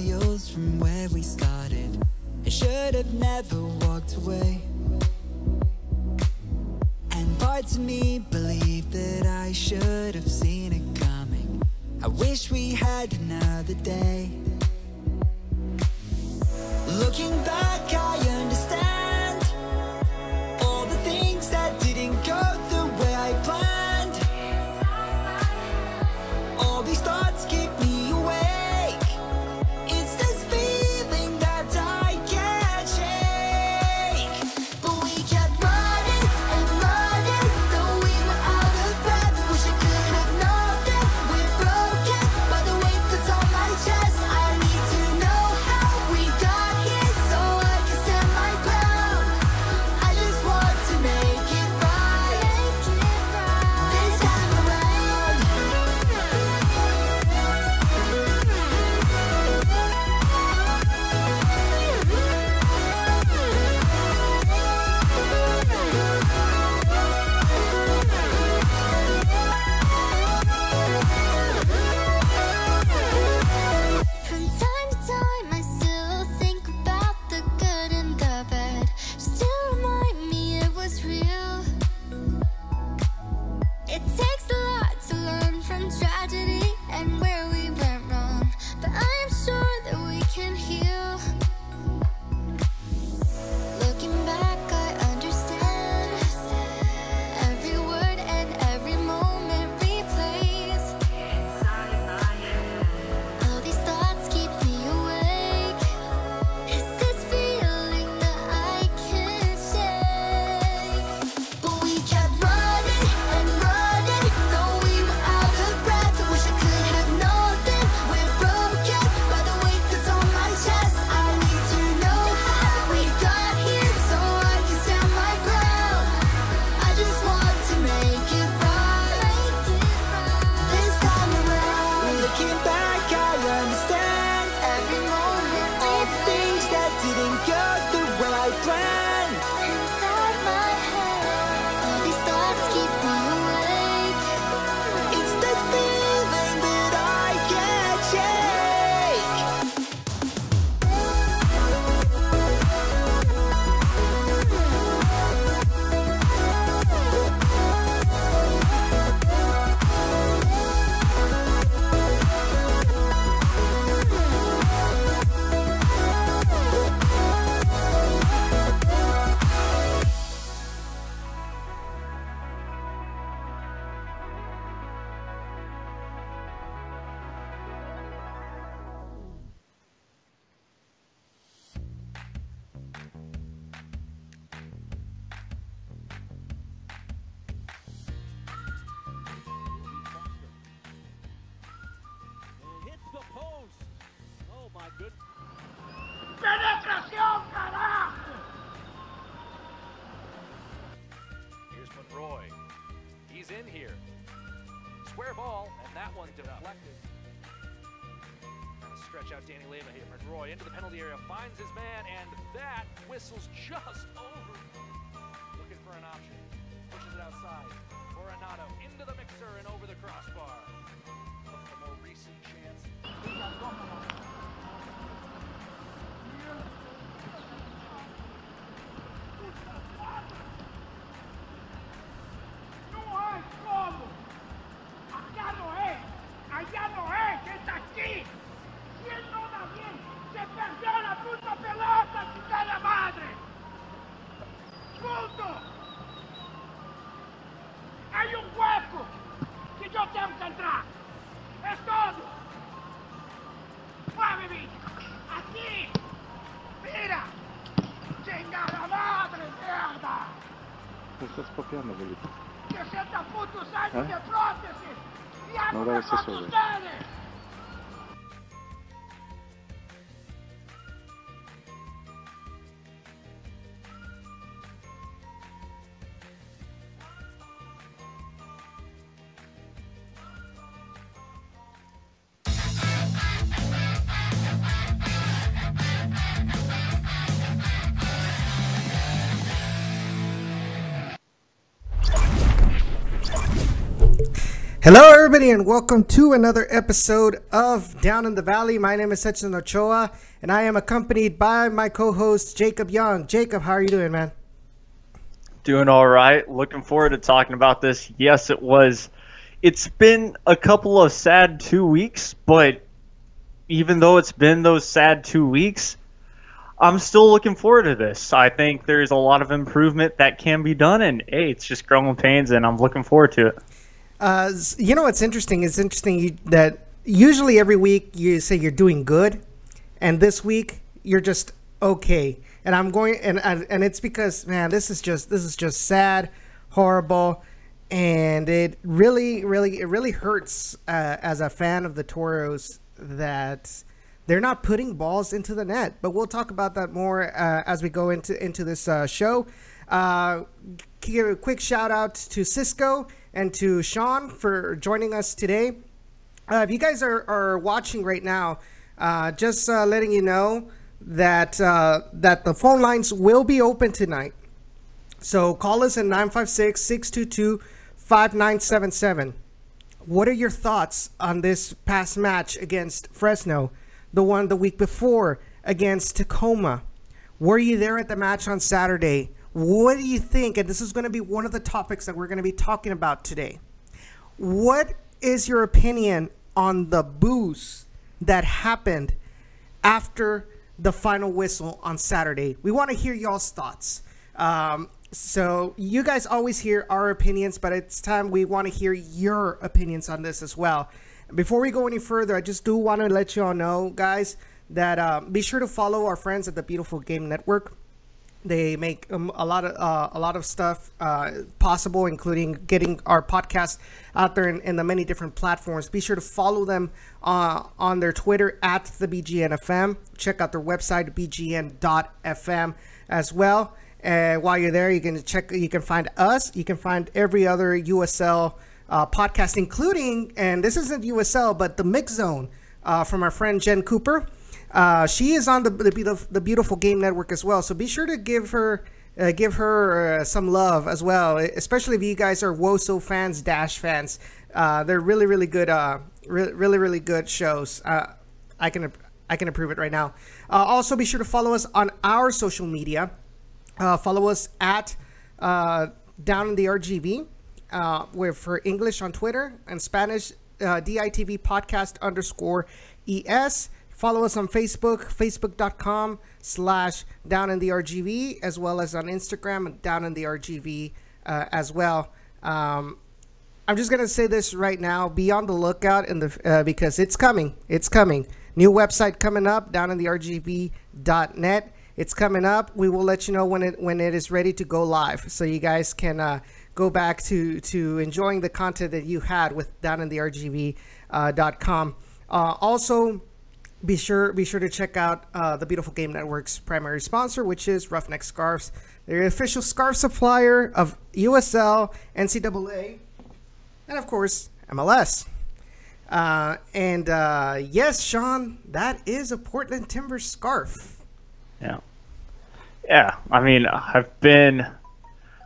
miles from where we started. I should have never walked away. And parts of me believe that I should have seen it coming. I wish we had another day. Looking back, I understand all the things that didn't go the way I planned. All these thoughts keep me awake. It's this feeling that I can't shake. But we kept running and running, though we were out of breath. Wish I could have known that we're broken by the weight that's on my chest. I need to know how we got here so I can stand my ground. I just want to make it right this time around. From time to time, I still think about the good and the bad, just to remind me it was real. It takes a lot to learn from tragedy and where we went wrong, but I am sure that we can heal. Looking back, I understand every word and every moment replays. All these thoughts keep me awake. It's this feeling that I can't shake. But we kept running and running, though we were out of breath. I wish I could have known that we're broken by the weight that's on my chest. I need to know how we got here so I can stand my ground. I just want to make it right this time around. Looking back, I understand every moment, all the things that didn't go the way I planned. Inside my head, all these thoughts keep me awake. It's the feeling that I can't shake. Hits the post. Oh my goodness. ¡Penetración, carajo! Here's Monroy. He's in here. Square ball, and that one deflected. Trying to stretch out Danny Leyva here. Monroy into the penalty area, finds his man, and that whistles just over. Looking for an option. Pushes it outside. Coronado into the mixer and over the crossbar. Looking for more recent chance. ¡No hay cómo! ¡Allá no es! ¡Allá no es! ¡Es aquí! ¡Si él no da bien! ¡Se perdió la puta pelota, chica la madre! ¡Punto! ¡Hay un hueco que yo tengo que entrar! ¡Es todo! ¡Mueve, bicho! ¡Aquí! ¡Mira! ¡Chingada madre, mierda! Estás copiando, Belito. 60 putos años de prótesis! ¡Ya No no me hagas eso, matan güey. ustedes! Hello, everybody, and welcome to another episode of Down in the Valley. My name is Edson Ochoa, and I am accompanied by my co-host, Jacob Young. Jacob, how are you doing, man? Doing all right. Looking forward to talking about this. Yes, it's been a couple of sad 2 weeks, but even though it's been those sad 2 weeks, I'm still looking forward to this. I think there's a lot of improvement that can be done, and hey, it's just growing pains, and I'm looking forward to it. You know what's interesting? It's interesting that usually every week you say you're doing good, and this week you're just okay. And I'm going, and it's because, man, this is just sad, horrible, and it really hurts as a fan of the Toros that they're not putting balls into the net. But we'll talk about that more as we go into this show. Give a quick shout out to Cisco and to Sean for joining us today. If you guys are watching right now, just letting you know that the phone lines will be open tonight. So call us at 956-622-5977. What are your thoughts on this past match against Fresno, the one the week before against Tacoma? Were you there at the match on Saturday? What do you think? And this is going to be one of the topics that we're going to be talking about today. What is your opinion on the boos that happened after the final whistle on Saturday? We want to hear y'all's thoughts. So you guys always hear our opinions, but it's time we want to hear your opinions on this as well. Before we go any further, I just do want to let you all know, guys, that be sure to follow our friends at the Beautiful Game Network. They make a lot of stuff possible, including getting our podcast out there in the many different platforms. Be sure to follow them on their Twitter at the BGNFM. Check out their website, bgn.fm, as well. While you're there, you can find us. You can find every other USL podcast, including, and this isn't USL, but the Mix Zone from our friend Jen Cooper. She is on the Beautiful Game Network as well, so be sure to give her some love as well, especially if you guys are Woso fans, Dash fans. They're really good, really good shows. I can approve it right now. Also, be sure to follow us on our social media. Follow us at Down in the RGV. We're for English on Twitter, and Spanish DITV podcast _ES. Follow us on Facebook, facebook.com/downintheRGV, as well as on Instagram, downintheRGV as well. I'm just going to say this right now. Be on the lookout because it's coming. It's coming. New website coming up, downintheRGV.net. It's coming up. We will let you know when it is ready to go live, so you guys can go back to enjoying the content that you had with downintheRGV.com. Also, be sure to check out the Beautiful Game Network's primary sponsor, which is Roughneck Scarves. They're the official scarf supplier of USL, NCAA, and of course MLS. Yes, Sean, that is a Portland Timbers scarf. Yeah. I mean, I've been,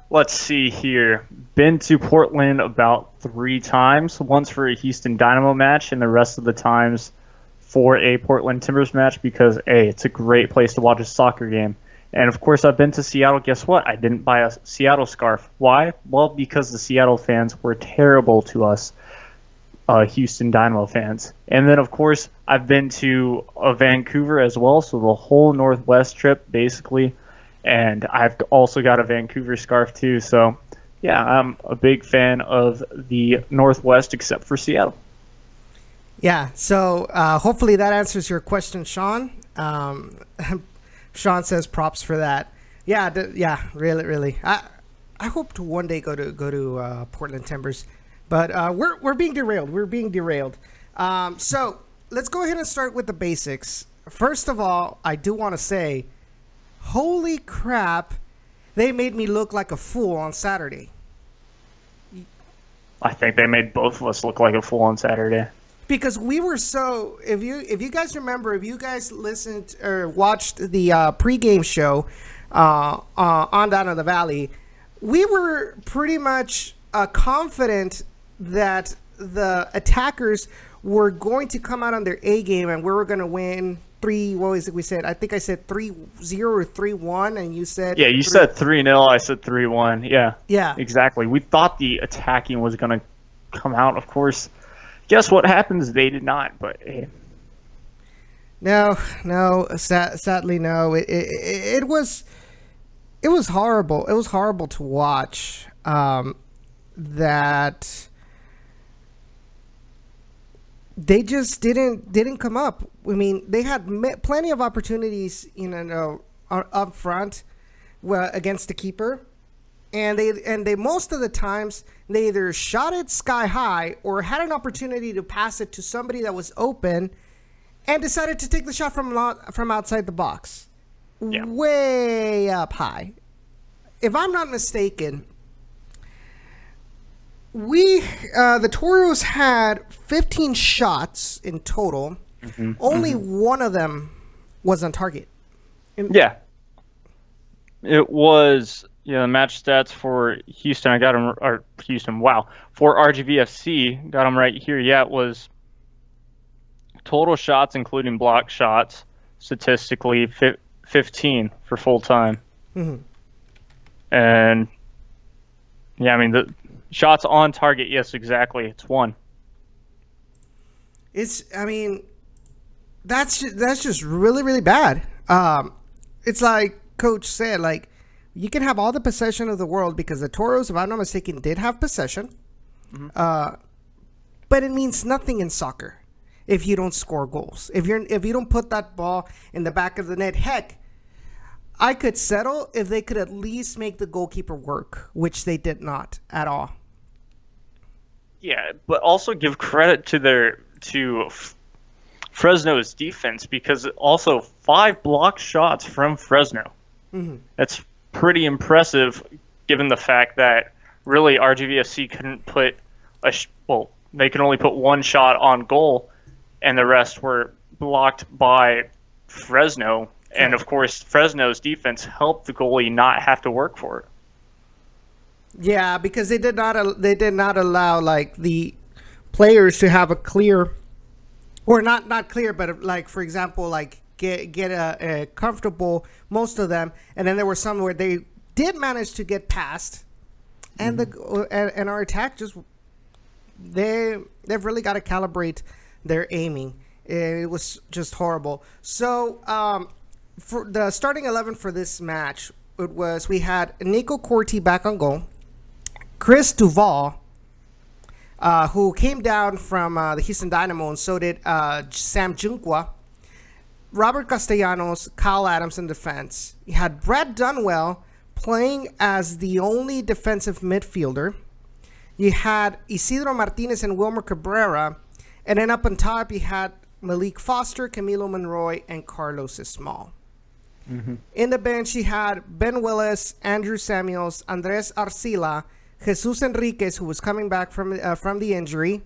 let's see here, been to Portland about 3 times. Once for a Houston Dynamo match, and the rest of the times for a Portland Timbers match, because it's a great place to watch a soccer game. And of course, I've been to Seattle. Guess what? I didn't buy a Seattle scarf. Why? Well, because the Seattle fans were terrible to us Houston Dynamo fans. And then, of course, I've been to Vancouver as well, so the whole Northwest trip, basically. And I've also got a Vancouver scarf, too. So, yeah, I'm a big fan of the Northwest, except for Seattle. Yeah, so hopefully that answers your question, Sean. Sean says props for that. Yeah, really. I hope to one day go to Portland Timbers, but we're being derailed. So let's go ahead and start with the basics. First of all, I do want to say, holy crap, they made me look like a fool on Saturday. I think they made both of us look like a fool on Saturday. Because we were so, if you guys remember, if you guys listened or watched the pregame show on Down in the Valley, we were pretty much confident that the attackers were going to come out on their A game and we were going to win what was it we said? I think I said 3-0 or 3-1, and you said... Yeah, you said 3-0, I said 3-1. Yeah. Yeah. Exactly. We thought the attacking was going to come out. Of course, guess what happens? They did not, but... Hey. No, sadly, no. It was horrible. It was horrible to watch. That they just didn't come up. I mean, they had plenty of opportunities, up front, against the keeper, and they most of the times they either shot it sky high or had an opportunity to pass it to somebody that was open, and decided to take the shot from outside the box, way up high. If I'm not mistaken, the Toros had 15 shots in total. Only one of them was on target. Yeah. It was, the match stats for Houston. I got them, or Houston, wow. For RGVFC, got them right here. Yeah, it was total shots, including block shots, statistically 15 for full time. And, yeah, I mean, the shots on target, yes, exactly. It's one. That's just really, really bad. It's like Coach said, like, you can have all the possession of the world, because the Toros, if I'm not mistaken, did have possession. But it means nothing in soccer if you don't score goals. If you don't put that ball in the back of the net. Heck, I could settle if they could at least make the goalkeeper work, which they did not at all. Yeah, but also give credit to Fresno's defense, because also 5 blocked shots from Fresno. That's pretty impressive, given the fact that really RGVFC couldn't put they could only put 1 shot on goal, and the rest were blocked by Fresno. And of course, Fresno's defense helped the goalie not have to work for it. Yeah, because they did not allow like the players to have a clear, or not clear, but like, for example, like get a comfortable, most of them, and then there were some where they did manage to get past, and and our attack just they've really got to calibrate their aiming. It was just horrible. So for the starting 11 for this match, we had Nico Corti back on goal, Chris Duval, who came down from the Houston Dynamo, and so did Sam Junqua, Robert Castellanos, Kyle Adams in defense. You had Brad Dunwell playing as the only defensive midfielder. You had Isidro Martinez and Wilmer Cabrera, and then up on top you had Malik Foster, Camilo Monroy, and Carlos Esmal. In the bench, you had Ben Willis, Andrew Samuels, Andres Arcila, Jesus Enriquez, who was coming back from the injury.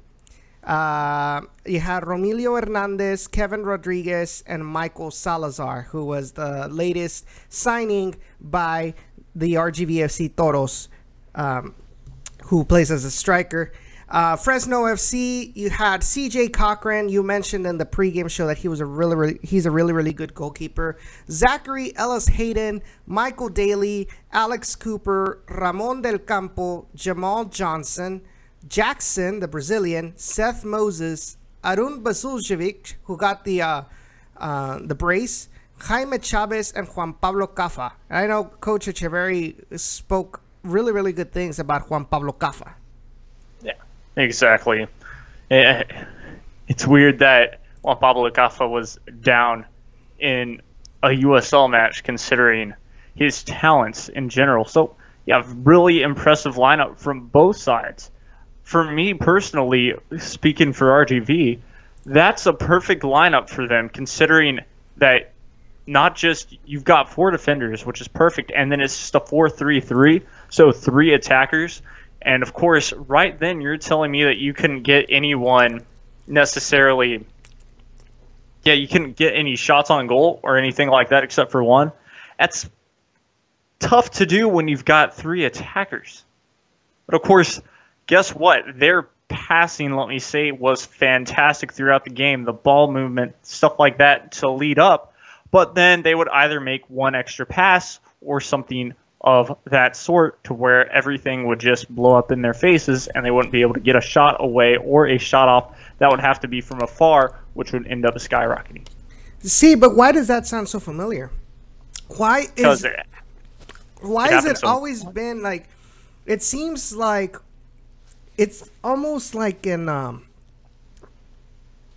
You had Romilio Hernandez, Kevin Rodriguez, and Michael Salazar, who was the latest signing by the RGVFC Toros, who plays as a striker. Fresno FC, you had CJ Cochran. You mentioned in the pregame show that he's a really good goalkeeper. Zachary Ellis Hayden, Michael Daly, Alex Cooper, Ramon Del Campo, Jamal Johnson, Jackson, the Brazilian, Seth Moses, Arun Basuljevic, who got the brace, Jaime Chavez, and Juan Pablo Cafa. And I know Coach Echeverri spoke really good things about Juan Pablo Cafa. Yeah, exactly. It's weird that Juan Pablo Cafa was down in a USL match, considering his talents in general. So, yeah, really impressive lineup from both sides. For me personally, speaking for RGV, that's a perfect lineup for them, considering that not just you've got 4 defenders, which is perfect, and then it's just a 4-3-3, so 3 attackers. And of course, right then you're telling me that you couldn't get anyone necessarily. Yeah, you couldn't get any shots on goal or anything like that except for 1. That's tough to do when you've got 3 attackers. But of course, guess what? They're passing, let me say, was fantastic throughout the game. The ball movement, stuff like that to lead up. But then they would either make one extra pass or something of that sort to where everything would just blow up in their faces and they wouldn't be able to get a shot away or a shot off that would have to be from afar, which would end up skyrocketing. See, but why does that sound so familiar? Why is it always been like, it seems like it's almost like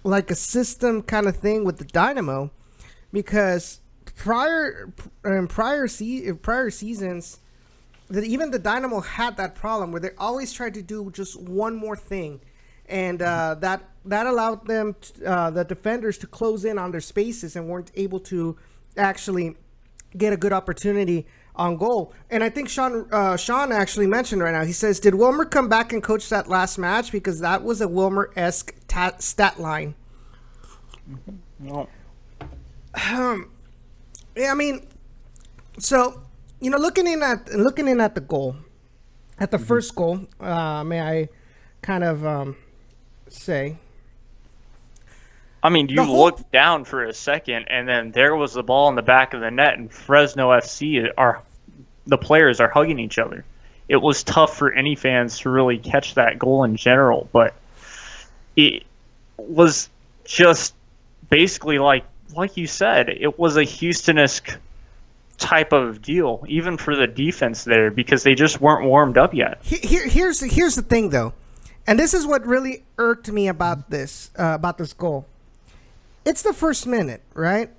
like a system kind of thing with the Dynamo, because prior seasons, that even the Dynamo had that problem where they always tried to do just one more thing, and that allowed them the defenders to close in on their spaces and weren't able to actually get a good opportunity on goal. And I think Sean actually mentioned right now, he says, did Wilmer come back and coach that last match? Because that was a Wilmer-esque stat line. No. Yeah, I mean, so, you know, looking in at the goal, at the first goal, may I kind of say? I mean, you looked down for a second, and then there was the ball in the back of the net, and Fresno FC the players are hugging each other. It was tough for any fans to really catch that goal in general, but it was just basically like you said, it was a Houston-esque type of deal, even for the defense there, because they just weren't warmed up yet. Here's the thing, though, and this is what really irked me about this goal. It's the first minute, right?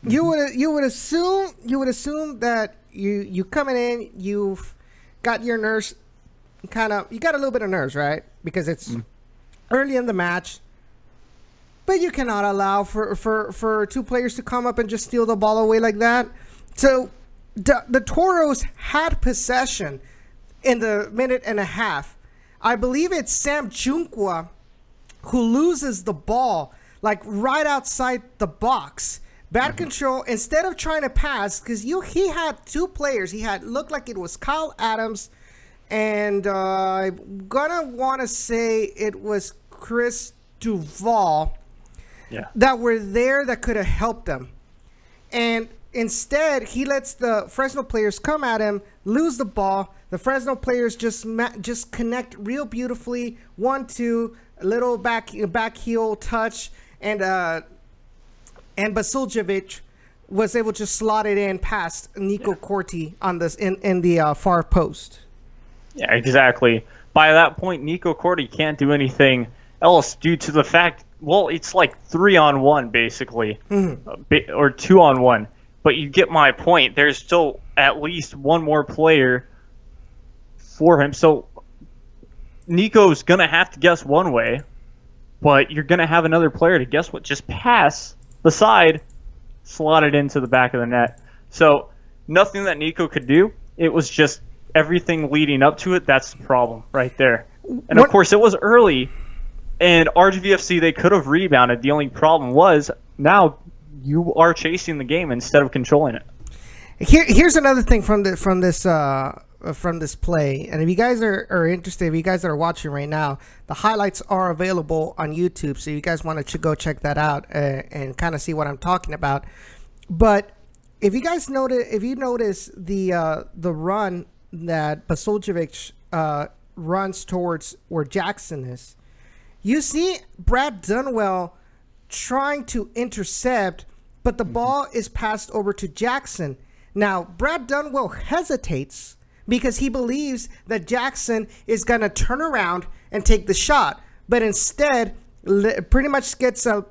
Mm-hmm. You would assume that you coming in, you've got your nerves you got a little bit of nerves, right? Because it's early in the match. But you cannot allow for two players to come up and just steal the ball away like that. So the Toros had possession in the minute and a half. I believe it's Sam Junqua who loses the ball like right outside the box. Bad control. Instead of trying to pass, because he had two players. He had looked like it was Kyle Adams, and I'm gonna want to say it was Chris Duval. Yeah. That were there that could have helped them. And instead, he lets the Fresno players come at him, lose the ball. The Fresno players just connect real beautifully. 1-2, a little back heel touch, and Basuljevic was able to slot it in past Nico Corti on this in the far post. Yeah, exactly. By that point, Nico Corti can't do anything else due to the fact, well, it's like 3-on-1 basically, or 2-on-1. But you get my point. There's still at least one more player for him. So Nico's going to have to guess one way, but you're going to have another player to guess what? Just pass the side, slot it into the back of the net. So nothing that Nico could do. It was just everything leading up to it. That's the problem right there. And of course, it was early. And RGVFC, they could have rebounded. The only problem was now you are chasing the game instead of controlling it. Here's another thing from this play. And if you guys are interested, if you guys that are watching right now, the highlights are available on YouTube. So you guys want to go check that out and kind of see what I'm talking about. But if you guys notice the run that Basuljevic runs towards where Jackson is, you see Brad Dunwell trying to intercept, but the ball is passed over to Jackson. Now, Brad Dunwell hesitates because he believes that Jackson is going to turn around and take the shot, but instead pretty much gets a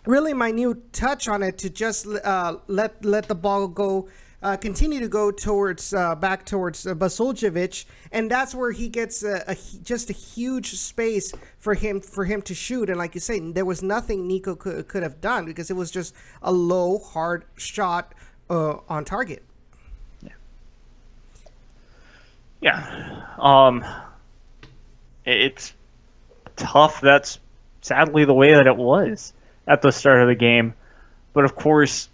really minute touch on it to just let the ball go, continue to go towards back towards Basuljevic, and that's where he gets just a huge space for him to shoot. And like you say, there was nothing Nico could have done because it was just a low, hard shot on target. Yeah. It's tough. That's sadly the way that it was at the start of the game. But of course,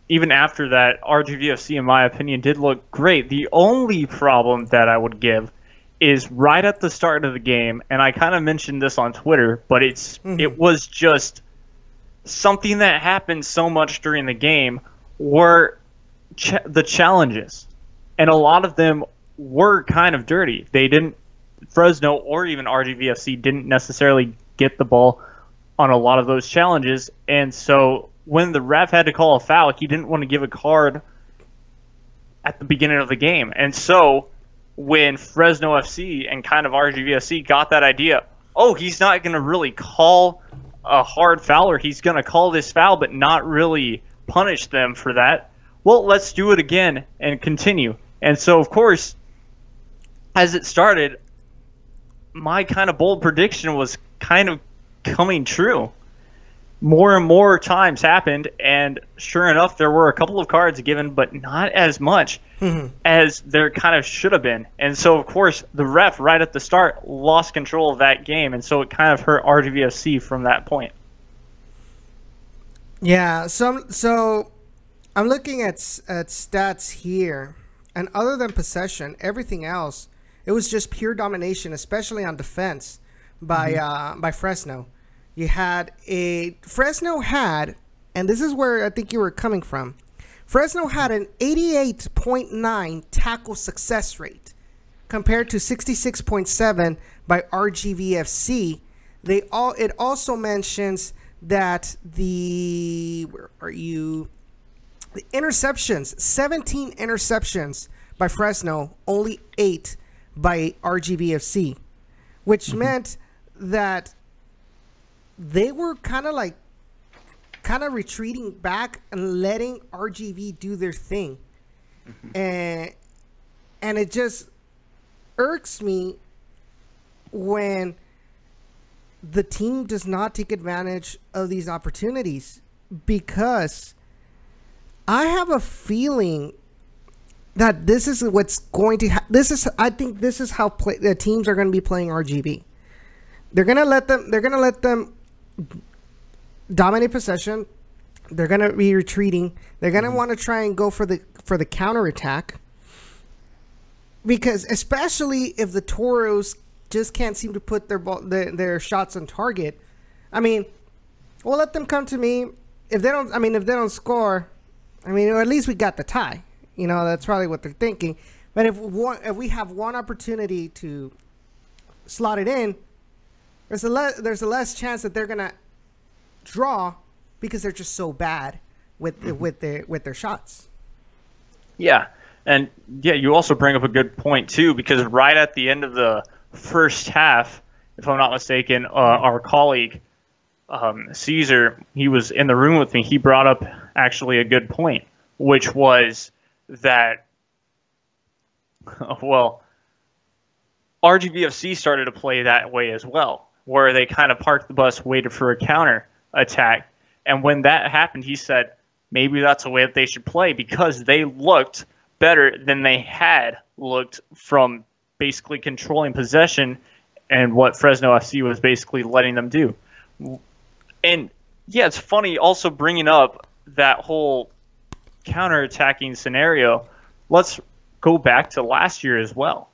even after that, RGVFC, in my opinion, did look great. The only problem that I would give is right at the start of the game, and I kind of mentioned this on Twitter, but it was just something that happened so much during the game were the challenges, and a lot of them were kind of dirty. Fresno or even RGVFC didn't necessarily get the ball on a lot of those challenges, and so when the ref had to call a foul, he didn't want to give a card at the beginning of the game. And so when Fresno FC and kind of RGVFC got that idea, oh, he's not going to really call a hard foul, or he's going to call this foul but not really punish them for that, well, let's do it again and continue. And so, of course, as it started, my kind of bold prediction was kind of coming true. More and more times happened, and sure enough, there were a couple of cards given, but not as much as there kind of should have been. And so, of course, the ref right at the start lost control of that game, and so it kind of hurt RGVFC from that point. Yeah, so I'm looking at stats here, and other than possession, everything else, it was just pure domination, especially on defense by Fresno. Fresno had, and this is where I think you were coming from, Fresno had an 88.9 tackle success rate compared to 66.7 by RGVFC. It also mentions that the interceptions, 17 interceptions by Fresno, only 8 by RGVFC, which meant that they were kind of retreating back and letting RGV do their thing. And it just irks me when the team does not take advantage of these opportunities, because I have a feeling that this is what's going to I think this is how the teams are going to be playing RGV. They're going to let them dominate possession. They're going to be retreating. They're going to want to try and go for the counterattack, because especially if the Toros just can't seem to put their shots on target. I mean, we'll let them come to me. If they don't score, or at least we got the tie. That's probably what they're thinking. But if we have one opportunity to slot it in, there's a less chance that they're gonna draw, because they're just so bad with their shots. Yeah, and you also bring up a good point too, because right at the end of the first half, if I'm not mistaken, our colleague Cesar, he was in the room with me. He brought up actually a good point, which was that RGVFC started to play that way as well, where they kind of parked the bus, waited for a counter attack. And when that happened, he said maybe that's the way that they should play, because they looked better than they had looked from basically controlling possession and what Fresno FC was basically letting them do. And yeah, it's funny also bringing up that whole counter-attacking scenario. Let's go back to last year as well.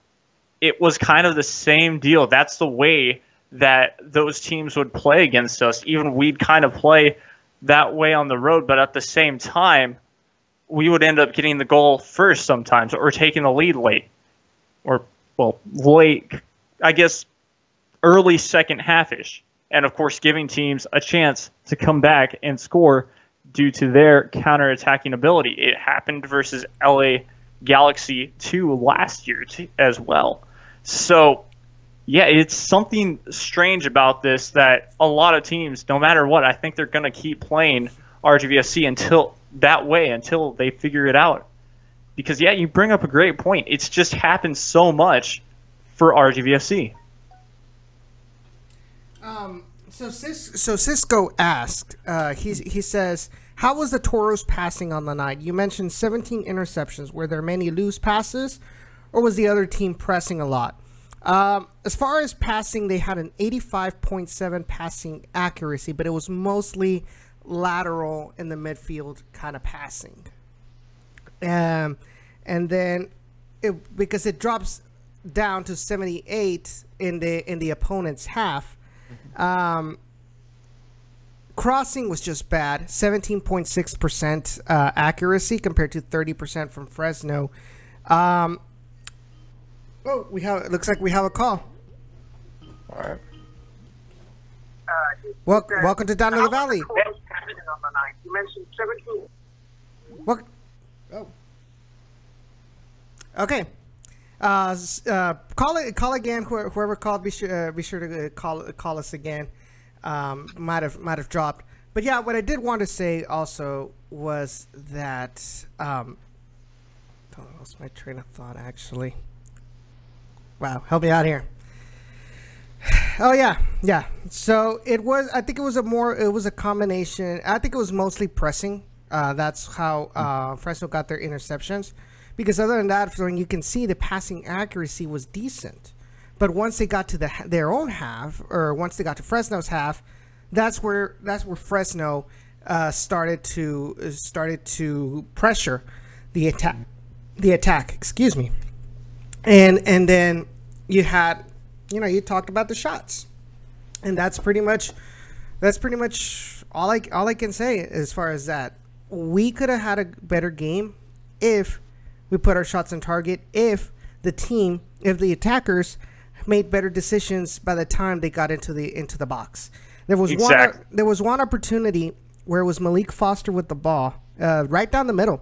It was kind of the same deal. That's the way that those teams would play against us. Even we'd kind of play that way on the road, but at the same time, we would end up getting the goal first sometimes, or taking the lead late. Late, I guess, early second half-ish. And, of course, giving teams a chance to come back and score due to their counter-attacking ability. It happened versus LA Galaxy 2 last year as well. So, yeah, it's something strange about this that a lot of teams, no matter what, I think they're going to keep playing RGVFC until they figure it out. Because, yeah, you bring up a great point. It's just happened so much for RGVFC. So Cisco asked, he says, how was the Toros passing on the night? You mentioned 17 interceptions. Were there many loose passes, or was the other team pressing a lot? As far as passing, they had an 85.7 passing accuracy, but it was mostly lateral in the midfield kind of passing. And then because it drops down to 78 in the opponent's half. Crossing was just bad, 17.6% accuracy compared to 30% from Fresno. Oh, it looks like we have a call. All right. Welcome to Down to the Valley. You mentioned 17. What? Oh. Okay. Call again. Whoever called, be sure to call us again. Might have dropped. But yeah, what I did want to say also was that I lost my train of thought actually. Wow, help me out here. Oh yeah. So I think it was a combination. I think it was mostly pressing. That's how Fresno got their interceptions. Because other than that, when you can see the passing accuracy was decent, but once they got to their own half, or once they got to Fresno's half, that's where Fresno started to pressure the attack. Excuse me, and then you had, you talked about the shots, and that's pretty much all I can say as far as that. We could have had a better game if we put our shots on target, if the attackers made better decisions by the time they got into the box. There was one opportunity where it was Malik Foster with the ball, right down the middle.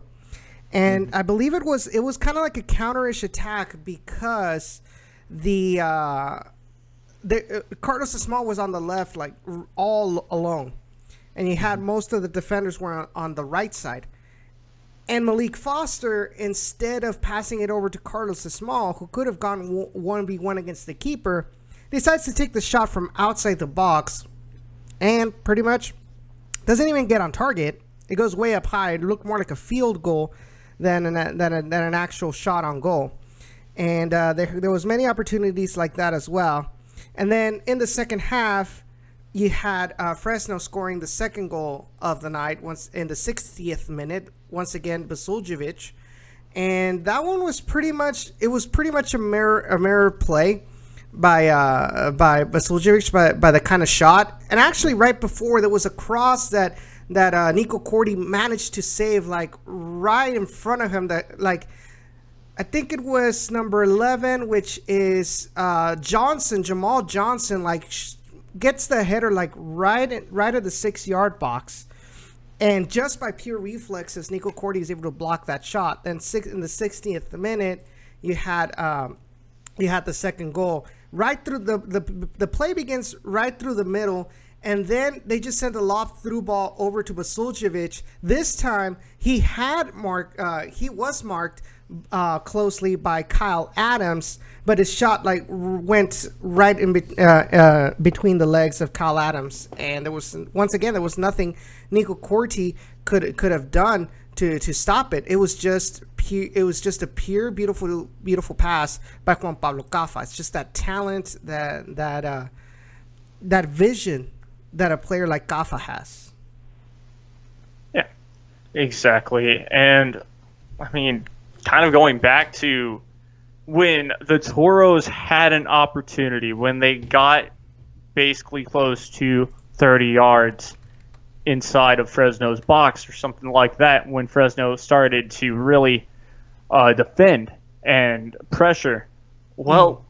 And I believe it was kind of like a counterish attack because the Carlos Small was on the left, like all alone. And you had most of the defenders were on the right side. And Malik Foster, instead of passing it over to Carlos Small, who could have gone 1v1 against the keeper, decides to take the shot from outside the box and pretty much doesn't even get on target. It goes way up high. It looked more like a field goal than an actual shot on goal. And there was many opportunities like that as well. And then in the second half, you had Fresno scoring the second goal of the night once in the 60th minute. Once again, Basuljevic, and that one was pretty much a mirror play by Basuljevic by the kind of shot. And actually, right before, there was a cross that Nico Corti managed to save, like right in front of him. That, like, I think it was number 11, which is Jamal Johnson, like gets the header like right at the 6-yard box. And just by pure reflexes, Nico Corti is able to block that shot. Then in the 60th minute, you had the second goal. Right through the play begins right through the middle, and then they just sent a lob through ball over to Basuljevic. This time he was marked closely by Kyle Adams, but his shot like went right in between the legs of Kyle Adams, and there was nothing Nico Corti could have done to stop it. It was just a pure beautiful pass by Juan Pablo Cafa. It's just that talent, that vision that a player like Cafa has. Yeah, exactly. And I mean, kind of going back to when the Toros had an opportunity, when they got basically close to 30 yards inside of Fresno's box or something like that, when Fresno started to really defend and pressure. Well,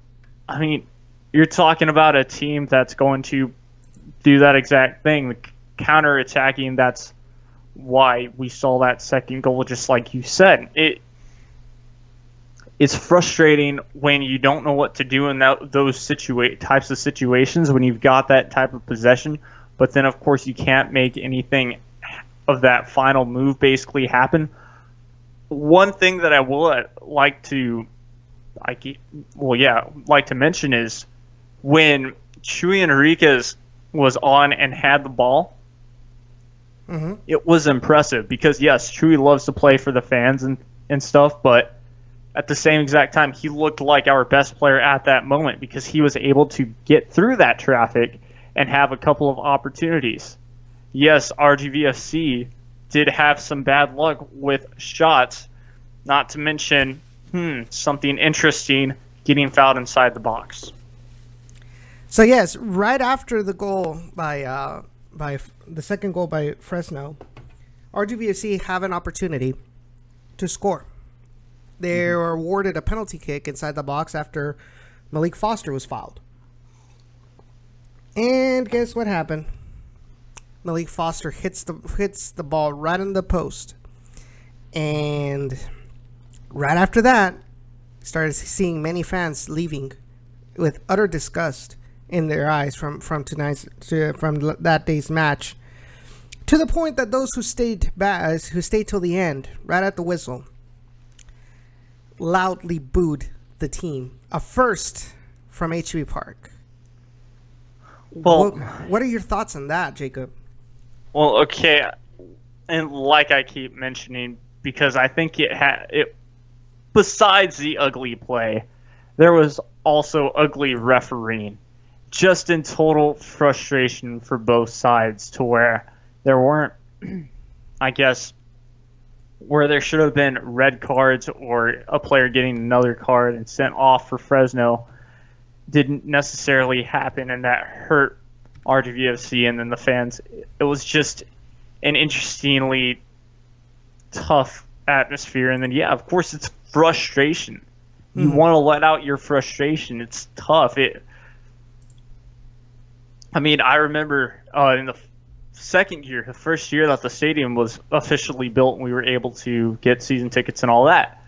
I mean, you're talking about a team that's going to do that exact thing, counter-attacking. That's why we saw that second goal, just like you said. It's frustrating when you don't know what to do in those types of situations, when you've got that type of possession, but then, of course, you can't make anything of that final move basically happen. One thing that I would like to mention is when Chuy Enriquez was on and had the ball, it was impressive because, yes, Chuy loves to play for the fans and stuff, but at the same exact time, he looked like our best player at that moment because he was able to get through that traffic and have a couple of opportunities. Yes, RGVFC did have some bad luck with shots, not to mention something interesting. getting fouled inside the box. So yes, right after the goal by the second goal by Fresno, RGVFC have an opportunity to score. They were awarded a penalty kick inside the box after Malik Foster was fouled. And guess what happened? Malik Foster hits the ball right in the post. And right after that, started seeing many fans leaving with utter disgust in their eyes from that day's match, to the point that those who stayed till the end, right at the whistle, loudly booed the team. A first from HB Park. Well, what are your thoughts on that, Jacob? Well, okay, and like I keep mentioning, because I think it besides the ugly play, there was also ugly refereeing, just in total frustration for both sides, to where there weren't, I guess, where there should have been red cards or a player getting another card and sent off for Fresno didn't necessarily happen, and that hurt RGVFC and then the fans. It was just an interestingly tough atmosphere, and then yeah, of course it's frustration. You want to let out your frustration. It's tough. I mean, I remember in the the first year that the stadium was officially built and we were able to get season tickets and all that.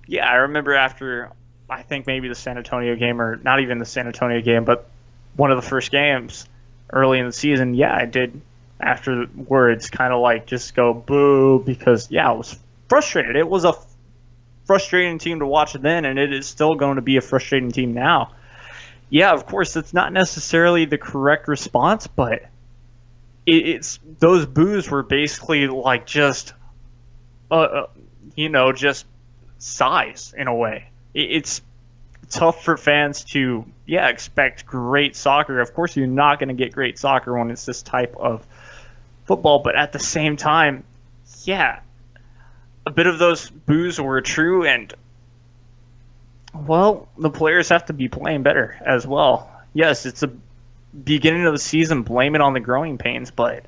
Yeah, I remember after, I think maybe the San Antonio game, or not even the San Antonio game, but one of the first games early in the season, yeah, I did afterwards kind of like just go boo, because yeah, I was frustrated. It was a frustrating team to watch then, and it is still going to be a frustrating team now. Yeah, of course, it's not necessarily the correct response, but it's those boos were basically like just, just size in a way. It's tough for fans to, expect great soccer. Of course, you're not going to get great soccer when it's this type of football, but at the same time, yeah, a bit of those boos were true, and, well, the players have to be playing better as well. Yes, it's a beginning of the season, blame it on the growing pains, but at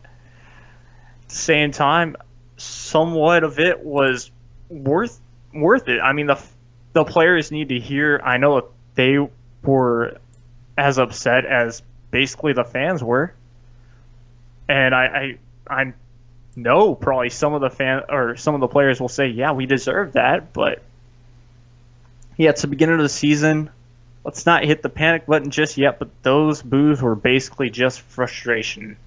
the same time, somewhat of it was worth it. I mean, the players need to hear, I know they were as upset as basically the fans were, and I know probably some of the players will say, yeah, we deserve that, but yeah, it's the beginning of the season. Let's not hit the panic button just yet, but those boos were basically just frustration.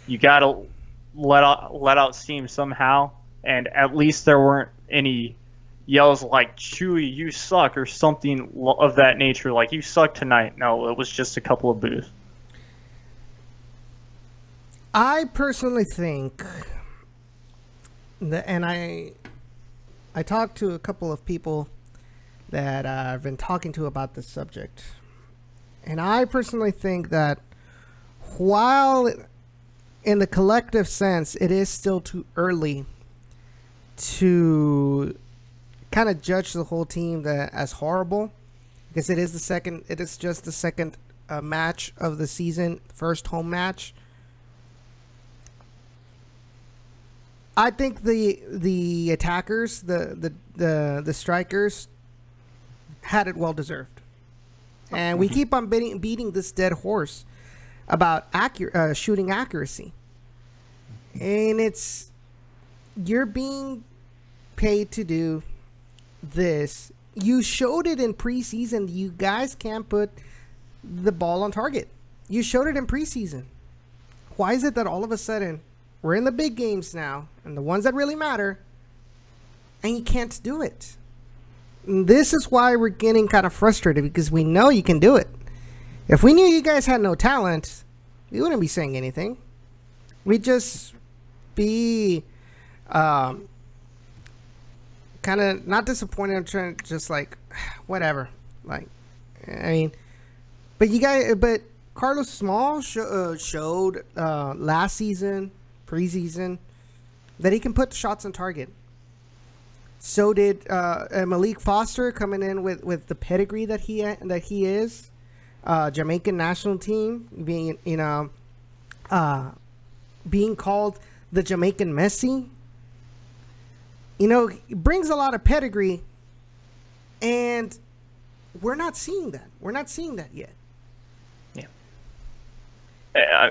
You got to let out steam somehow, and at least there weren't any yells like, Chewy, you suck, or something of that nature, like, you suck tonight. No, it was just a couple of boos. I personally think that, and I talked to a couple of people that I've been talking to about this subject, and I personally think that while in the collective sense it is still too early to kind of judge the whole team as horrible, because it is just the second match of the season, first home match. I think the attackers, the strikers, had it well deserved, and we keep on beating this dead horse about shooting accuracy, and you're being paid to do this. You showed it in preseason. You guys can't put the ball on target. You showed it in preseason. Why is it that all of a sudden we're in the big games now, and the ones that really matter, and you can't do it? And this is why we're getting kind of frustrated, because we know you can do it. If we knew you guys had no talent, we wouldn't be saying anything. We'd just be kind of not disappointed. I'm trying to just like, whatever. Like, I mean, but Carlos Small showed last season, preseason, that he can put shots on target. So did Malik Foster coming in with the pedigree that he is. Jamaican national team being being called the Jamaican Messi. He brings a lot of pedigree, and we're not seeing that. We're not seeing that yet. Yeah.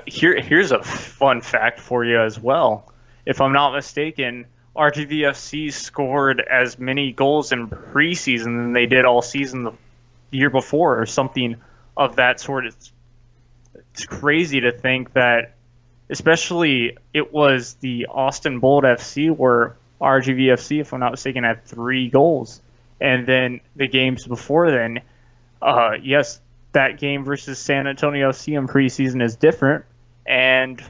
Here's a fun fact for you as well. If I'm not mistaken, RGVFC scored as many goals in preseason than they did all season the year before, or something of that sort. It's crazy to think that, especially it was the Austin Bold FC where RGVFC, if I'm not mistaken, had 3 goals. And then the games before then, yes, that game versus San Antonio FC in preseason is different. And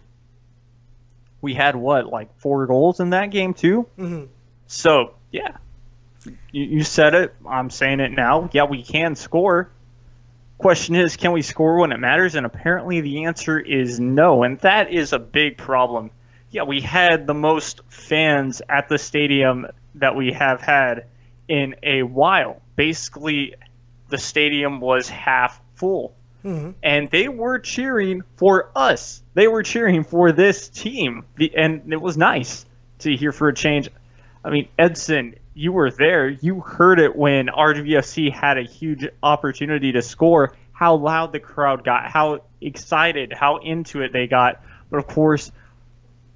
we had, 4 goals in that game too? Mm-hmm. So, yeah, you said it. I'm saying it now. Yeah, we can score. Question is, can we score when it matters? And apparently the answer is no. And that is a big problem. Yeah, we had the most fans at the stadium that we have had in a while. Basically, the stadium was half full. Mm-hmm. And they were cheering for us. They were cheering for this team. And it was nice to hear for a change. I mean, Edson, you were there. You heard it when RGVFC had a huge opportunity to score, how loud the crowd got, how excited, how into it they got. But, of course,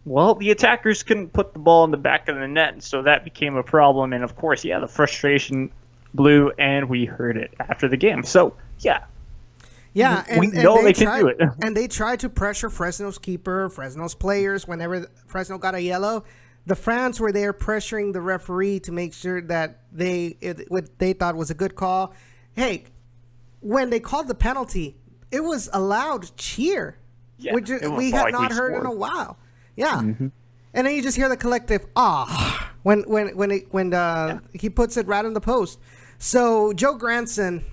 well, the attackers couldn't put the ball in the back of the net, and so that became a problem. And, of course, yeah, the frustration blew, and we heard it after the game. So, yeah. Yeah, we know they can do it. And they tried to pressure Fresno's keeper, Fresno's players. Whenever Fresno got a yellow, the fans were there pressuring the referee to make sure that what they thought was a good call. Hey, when they called the penalty, it was a loud cheer, Yeah, which it was we had like not we heard in scored. a while. Yeah, Mm-hmm. and then you just hear the collective when he puts it right in the post. So Joe Granson,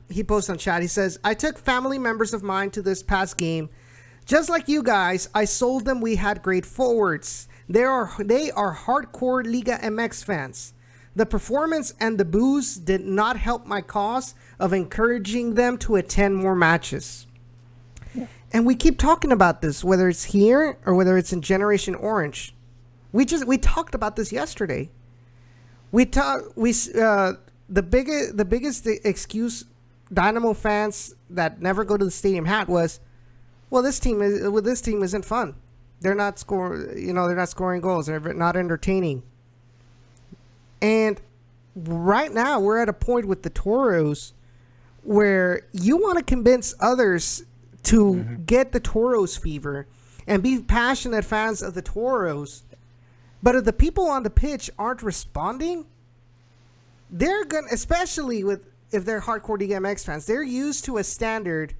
he posts on chat. He says, "I took family members of mine to this past game. Just like you guys, I sold them. We had great forwards. They are hardcore Liga MX fans. The performance and the booze did not help my cause of encouraging them to attend more matches." And we keep talking about this, whether it's here or whether it's in Generation Orange. We talked about this yesterday. The biggest excuse Dynamo fans that never go to the stadium had was, well, this team isn't fun. They're not scoring goals. They're not entertaining. And right now we're at a point with the Toros where you want to convince others to get the Toros fever and be passionate fans of the Toros. But if the people on the pitch aren't responding, they're gonna, especially if they're hardcore DMX fans, they're used to a standard.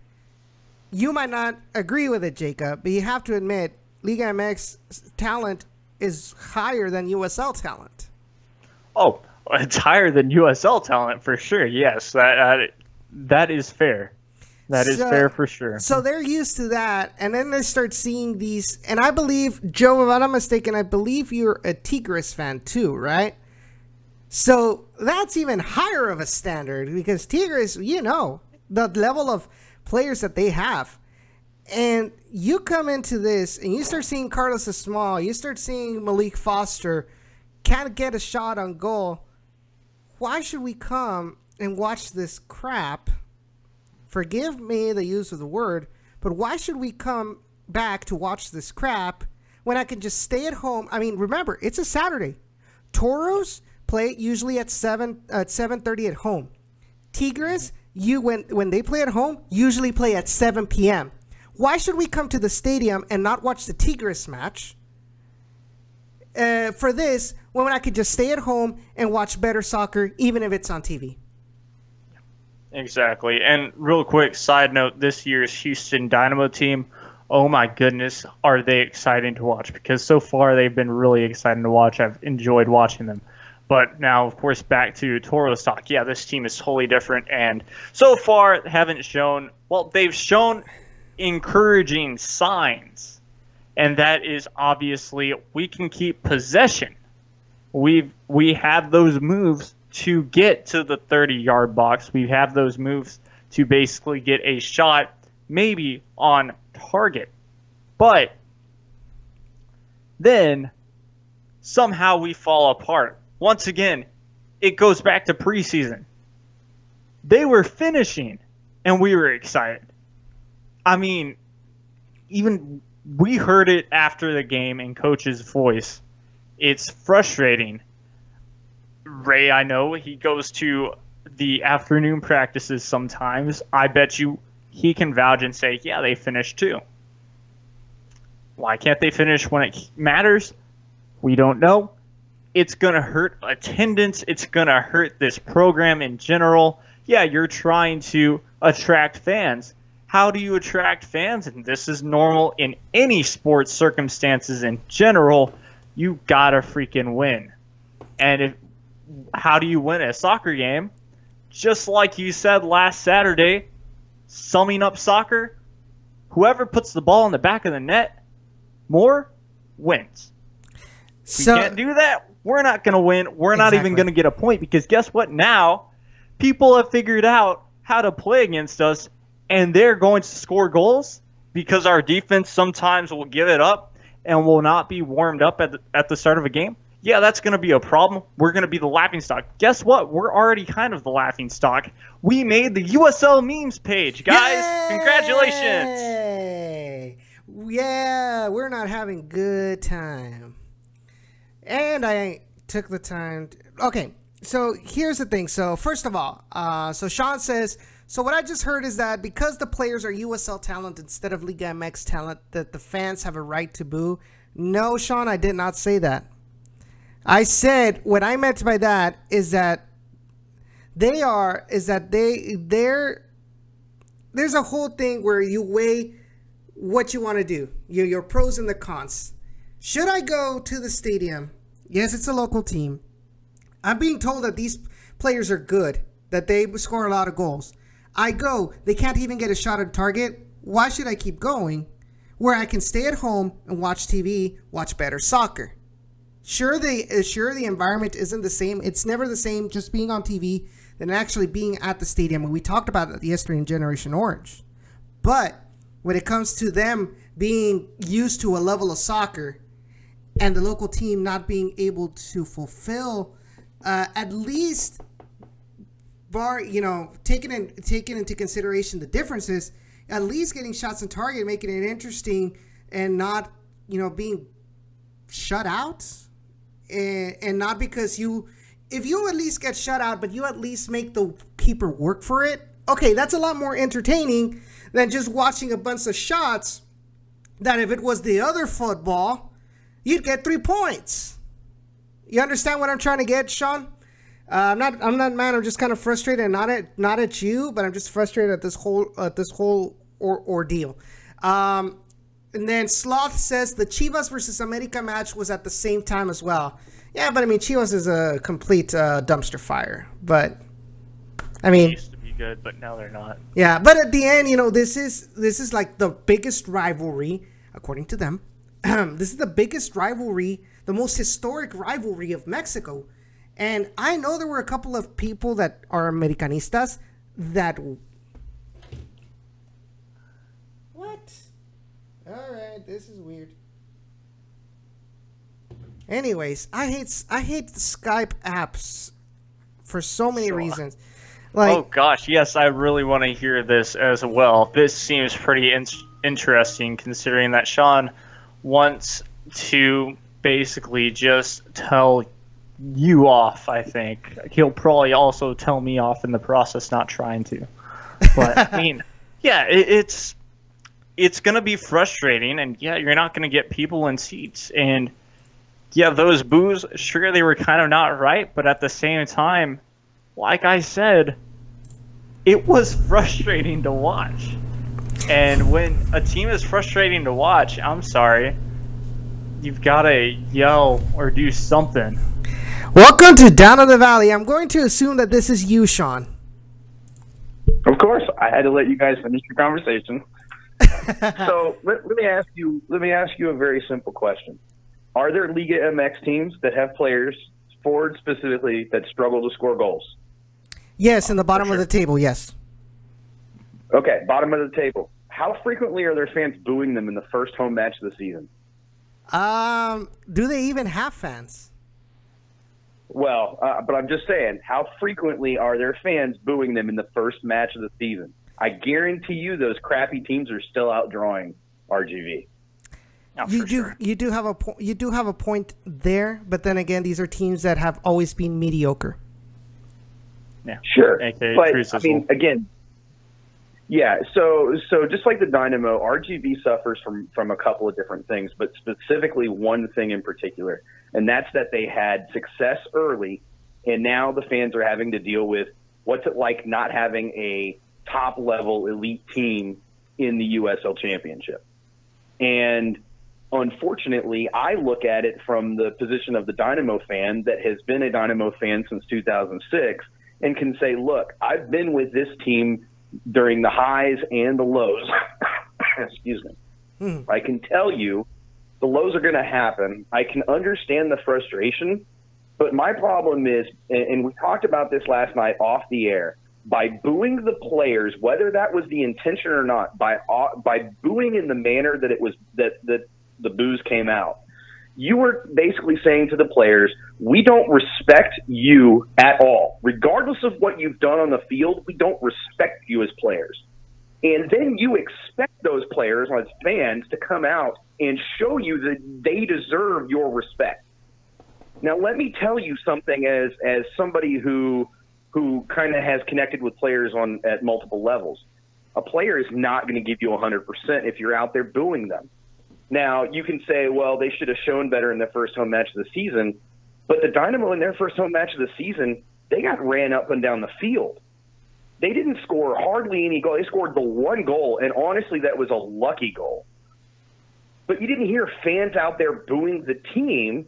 You might not agree with it, Jacob, but you have to admit Liga MX talent is higher than USL talent. Oh, it's higher than USL talent for sure. Yes, that is fair. That is fair for sure. So they're used to that, and then they start seeing these. And I believe, Joe, if I'm not mistaken, I believe you're a Tigres fan too, right? So that's even higher of a standard because Tigres, the level of players that they have. And you come into this and you start seeing Carlos Esmal, you start seeing Malik Foster can't get a shot on goal. Why should we come and watch this crap? Forgive me the use of the word, but why should we come back to watch this crap when I can just stay at home? I mean, remember, it's a Saturday. Toros play usually at 7:30 at home. Tigres, when they play at home, usually play at 7 p.m. Why should we come to the stadium and not watch the Tigres match for this when I could just stay at home and watch better soccer, even if it's on TV? Exactly. And real quick, side note, this year's Houston Dynamo team, oh my goodness, are they exciting to watch? Because so far they've been really exciting to watch. I've enjoyed watching them. But now, of course, back to Toros talk. Yeah, this team is totally different. And so far they've shown encouraging signs. And that is obviously we can keep possession. We have those moves to get to the 30-yard box. We have those moves to basically get a shot, maybe on target. But then somehow we fall apart. Once again, it goes back to preseason. They were finishing, and we were excited. I mean, even we heard it after the game in Coach's voice. It's frustrating. Ray, I know, he goes to the afternoon practices sometimes. I bet you he can vouch and say, yeah, they finished too. Why can't they finish when it matters? We don't know. It's going to hurt attendance. It's going to hurt this program in general. Yeah, you're trying to attract fans. How do you attract fans? And this is normal in any sports circumstances in general. You got to freaking win. And how do you win a soccer game? Just like you said last Saturday, summing up soccer, whoever puts the ball in the back of the net more wins. So, we can't do that. We're not going to win. We're not even going to get a point because guess what? Now people have figured out how to play against us, and they're going to score goals because our defense sometimes will give it up and will not be warmed up at the start of a game. Yeah, that's going to be a problem. We're going to be the laughingstock. Guess what? We're already kind of the laughingstock. We made the USL memes page, guys. Yay! Congratulations. Yeah, we're not having good time. And I took the time. Okay, so here's the thing. So first of all, so Sean says, so what I just heard is that because the players are USL talent instead of Liga MX talent, that the fans have a right to boo. No, Sean, I did not say that. I said what I meant by that is that there's a whole thing where you weigh what you want to do, your pros and the cons. Should I go to the stadium? Yes, it's a local team. I'm being told that these players are good, that they score a lot of goals. I go, they can't even get a shot at target. Why should I keep going? Where I can stay at home and watch TV, watch better soccer. Sure, the environment isn't the same. It's never the same just being on TV than actually being at the stadium. And we talked about it yesterday in Generation Orange. But when it comes to them being used to a level of soccer and the local team not being able to fulfill, at least taking into consideration the differences, at least getting shots on target, making it interesting and not, being shut out. And not because if you at least get shut out, but you at least make the keeper work for it, okay, that's a lot more entertaining than just watching a bunch of shots that if it was the other football, you'd get 3 points. You understand what I'm trying to get, Sean? I'm not mad. I'm just kind of frustrated, and not at you, but I'm just frustrated at this whole ordeal. And then Sloth says the Chivas versus America match was at the same time as well. Yeah, but I mean, Chivas is a complete dumpster fire. But I mean, they used to be good, but now they're not. Yeah, but at the end, this is like the biggest rivalry, according to them. This is the biggest rivalry, the most historic rivalry of Mexico. And I know there were a couple of people that are Americanistas that. What? All right, this is weird. Anyways, I hate the Skype apps for so many reasons. Like, oh gosh, yes, I really want to hear this as well. This seems pretty interesting, considering that Sean wants to basically just tell you off. I think he'll probably also tell me off in the process, not trying to. But I mean, yeah, it's going to be frustrating, and yeah, you're not going to get people in seats. And yeah, those boos, sure, they were kind of not right, but at the same time, like I said, it was frustrating to watch. And when a team is frustrating to watch, I'm sorry, you've got to yell or do something. Welcome to Down in the Valley. I'm going to assume that this is you, Sean. Of course, I had to let you guys finish your conversation. So let me ask you a very simple question: are there Liga MX teams that have players forwards specifically that struggle to score goals? Yes, in the bottom of the table, yes. Okay, bottom of the table. How frequently are their fans booing them in the first home match of the season? Do they even have fans? Well, but I'm just saying, how frequently are their fans booing them in the first match of the season? I guarantee you those crappy teams are still outdrawing RGV. Oh, sure. You do have a point there, but then again, these are teams that have always been mediocre. Yeah, sure. AKA But Cruz I mean, again, yeah. So just like the Dynamo, RGV suffers from a couple of different things, but specifically one thing in particular, and that's that they had success early, and now the fans are having to deal with what's it like not having a top-level elite team in the USL Championship. And unfortunately, I look at it from the position of the Dynamo fan that has been a Dynamo fan since 2006 and can say, look, I've been with this team during the highs and the lows. Excuse me. I can tell you the lows are going to happen. I can understand the frustration, but my problem is, and we talked about this last night off the air, by booing the players, whether that was the intention or not, by booing in the manner that it was that the boos came out, you were basically saying to the players, we don't respect you at all. Regardless of what you've done on the field, we don't respect you as players. And then you expect those players, as fans, to come out and show you that they deserve your respect. Now, let me tell you something as somebody who kind of has connected with players at multiple levels. A player is not going to give you 100% if you're out there booing them. Now, you can say, well, they should have shown better in their first home match of the season, but the Dynamo in their first home match of the season, they got ran up and down the field. They didn't score hardly any goal. They scored the one goal, and honestly, that was a lucky goal. But you didn't hear fans out there booing the team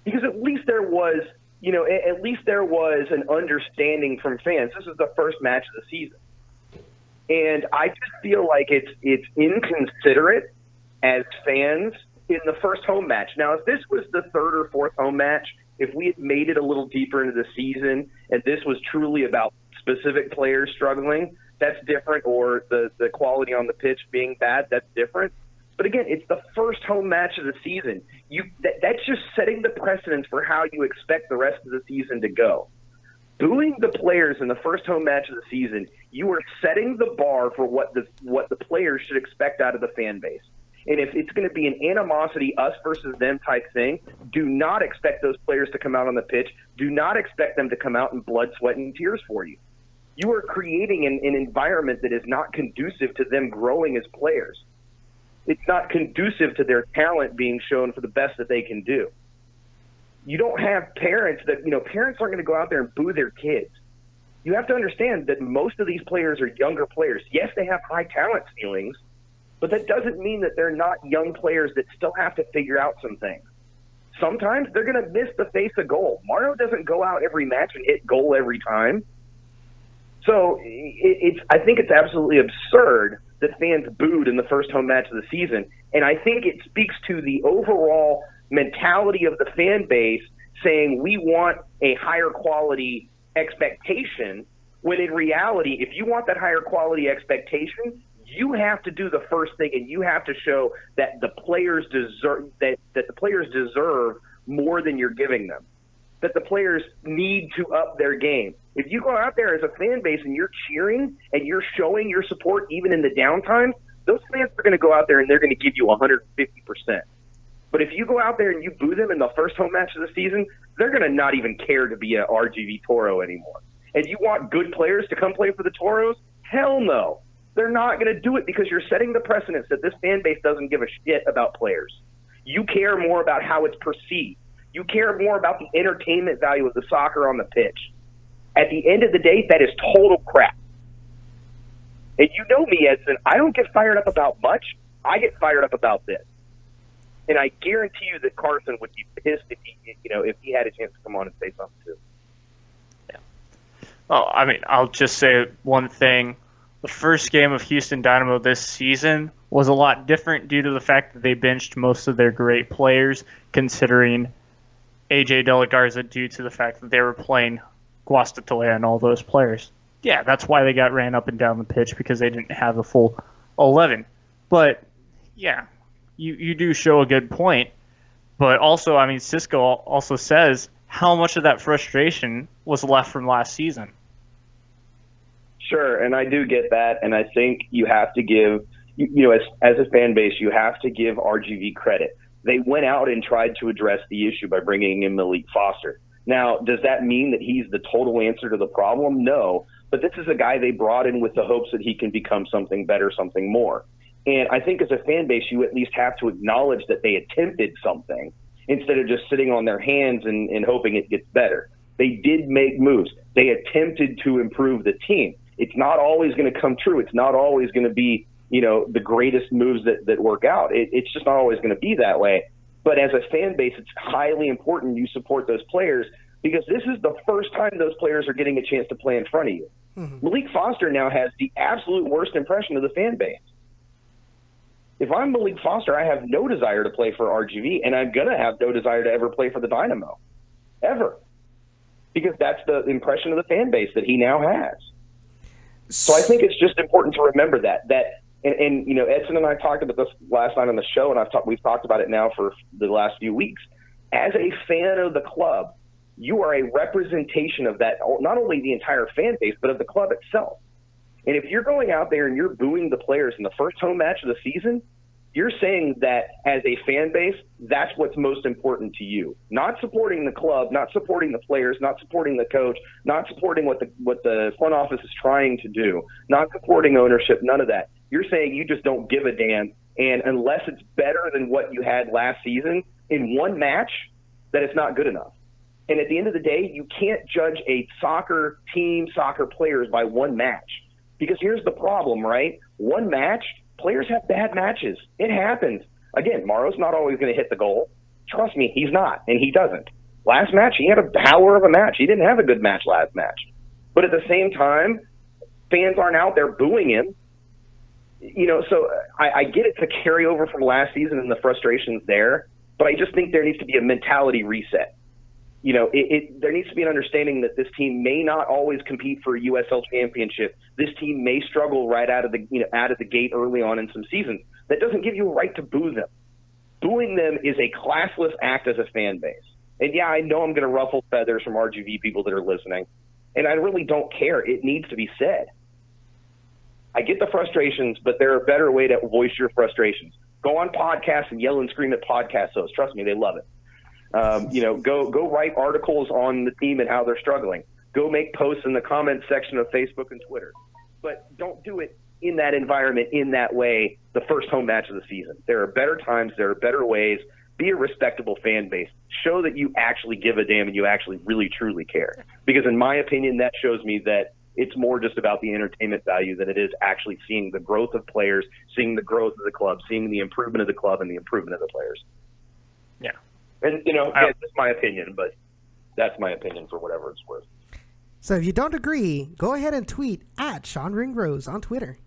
because at least there was an understanding from fans. This is the first match of the season. And I just feel like it's inconsiderate as fans in the first home match. Now, if this was the third or fourth home match, if we had made it a little deeper into the season and this was truly about specific players struggling, that's different, or the quality on the pitch being bad, that's different. But again, it's the first home match of the season. That's just setting the precedence for how you expect the rest of the season to go. Booing the players in the first home match of the season, you are setting the bar for what the players should expect out of the fan base. And if it's going to be an animosity, us versus them type thing, do not expect those players to come out on the pitch. Do not expect them to come out in blood, sweat, and tears for you. You are creating an environment that is not conducive to them growing as players. It's not conducive to their talent being shown for the best that they can do. You don't have parents parents aren't going to go out there and boo their kids. You have to understand that most of these players are younger players. Yes, they have high talent ceilings, but that doesn't mean that they're not young players that still have to figure out some things. Sometimes they're going to miss the face of goal. Mario doesn't go out every match and hit goal every time. So I think it's absolutely absurd that fans booed in the first home match of the season. And I think it speaks to the overall mentality of the fan base saying we want a higher quality expectation, when in reality, if you want that higher quality expectation, you have to do the first thing, and you have to show that the players deserve more than you're giving them, that the players need to up their game. If you go out there as a fan base and you're cheering and you're showing your support even in the downtime, those fans are going to go out there and they're going to give you 150%. But if you go out there and you boo them in the first home match of the season, they're going to not even care to be a RGV Toro anymore. And you want good players to come play for the Toros? Hell no. They're not going to do it because you're setting the precedence that this fan base doesn't give a shit about players. You care more about how it's perceived. You care more about the entertainment value of the soccer on the pitch. At the end of the day, that is total crap. And you know me, Edson, I don't get fired up about much. I get fired up about this. And I guarantee you that Carson would be pissed if he had a chance to come on and say something too. Yeah. Well, I mean, I'll just say one thing. The first game of Houston Dynamo this season was a lot different due to the fact that they benched most of their great players, considering AJ De La Garza due to the fact that they were playing Guastatoya and all those players. Yeah, that's why they got ran up and down the pitch, because they didn't have a full 11. But, yeah, you do show a good point. But also, I mean, Cisco also says how much of that frustration was left from last season. Sure, and I do get that, and I think you have to give, as a fan base, you have to give RGV credit. They went out and tried to address the issue by bringing in Malik Foster. Now, does that mean that he's the total answer to the problem? No, but this is a guy they brought in with the hopes that he can become something better, something more. And I think as a fan base, you at least have to acknowledge that they attempted something instead of just sitting on their hands and hoping it gets better. They did make moves. They attempted to improve the team. It's not always going to come true. It's not always going to be, the greatest moves that work out. It's just not always going to be that way. But as a fan base, it's highly important you support those players, because this is the first time those players are getting a chance to play in front of you. Mm-hmm. Malik Foster now has the absolute worst impression of the fan base. If I'm Malik Foster, I have no desire to play for RGV, and I'm going to have no desire to ever play for the Dynamo. Ever. Because that's the impression of the fan base that he now has. So I think it's just important to remember that Edson and I talked about this last night on the show, and we've talked about it now for the last few weeks. As a fan of the club, you are a representation of that, not only the entire fan base, but of the club itself. And if you're going out there and you're booing the players in the first home match of the season, you're saying that as a fan base, that's what's most important to you. Not supporting the club, not supporting the players, not supporting the coach, not supporting what the front office is trying to do, not supporting ownership, none of that. You're saying you just don't give a damn, and unless it's better than what you had last season in one match, that it's not good enough. And at the end of the day, you can't judge a soccer team, soccer players by one match. Because here's the problem, right? One match, players have bad matches. It happens. Again, Maro's not always going to hit the goal. Trust me, he's not, and he doesn't. Last match, he had a howler of a match. He didn't have a good match last match. But at the same time, fans aren't out there booing him. So I get it to carry over from last season and the frustrations there, but I just think there needs to be a mentality reset. There needs to be an understanding that this team may not always compete for a USL championship. This team may struggle right out of the gate early on in some seasons. That doesn't give you a right to boo them. Booing them is a classless act as a fan base. And yeah, I know I'm going to ruffle feathers from RGV people that are listening, and I really don't care. It needs to be said. I get the frustrations, but there are a better way to voice your frustrations. Go on podcasts and yell and scream at podcast hosts. Trust me, they love it. Go write articles on the team and how they're struggling. Go make posts in the comments section of Facebook and Twitter. But don't do it in that environment, in that way, the first home match of the season. There are better times. There are better ways. Be a respectable fan base. Show that you actually give a damn and you actually really, truly care. Because in my opinion, that shows me that it's more just about the entertainment value than it is actually seeing the growth of players, seeing the growth of the club, seeing the improvement of the club and the improvement of the players. Yeah. And, that's just my opinion, but that's my opinion for whatever it's worth. So if you don't agree, go ahead and tweet at Sean Ringrose on Twitter.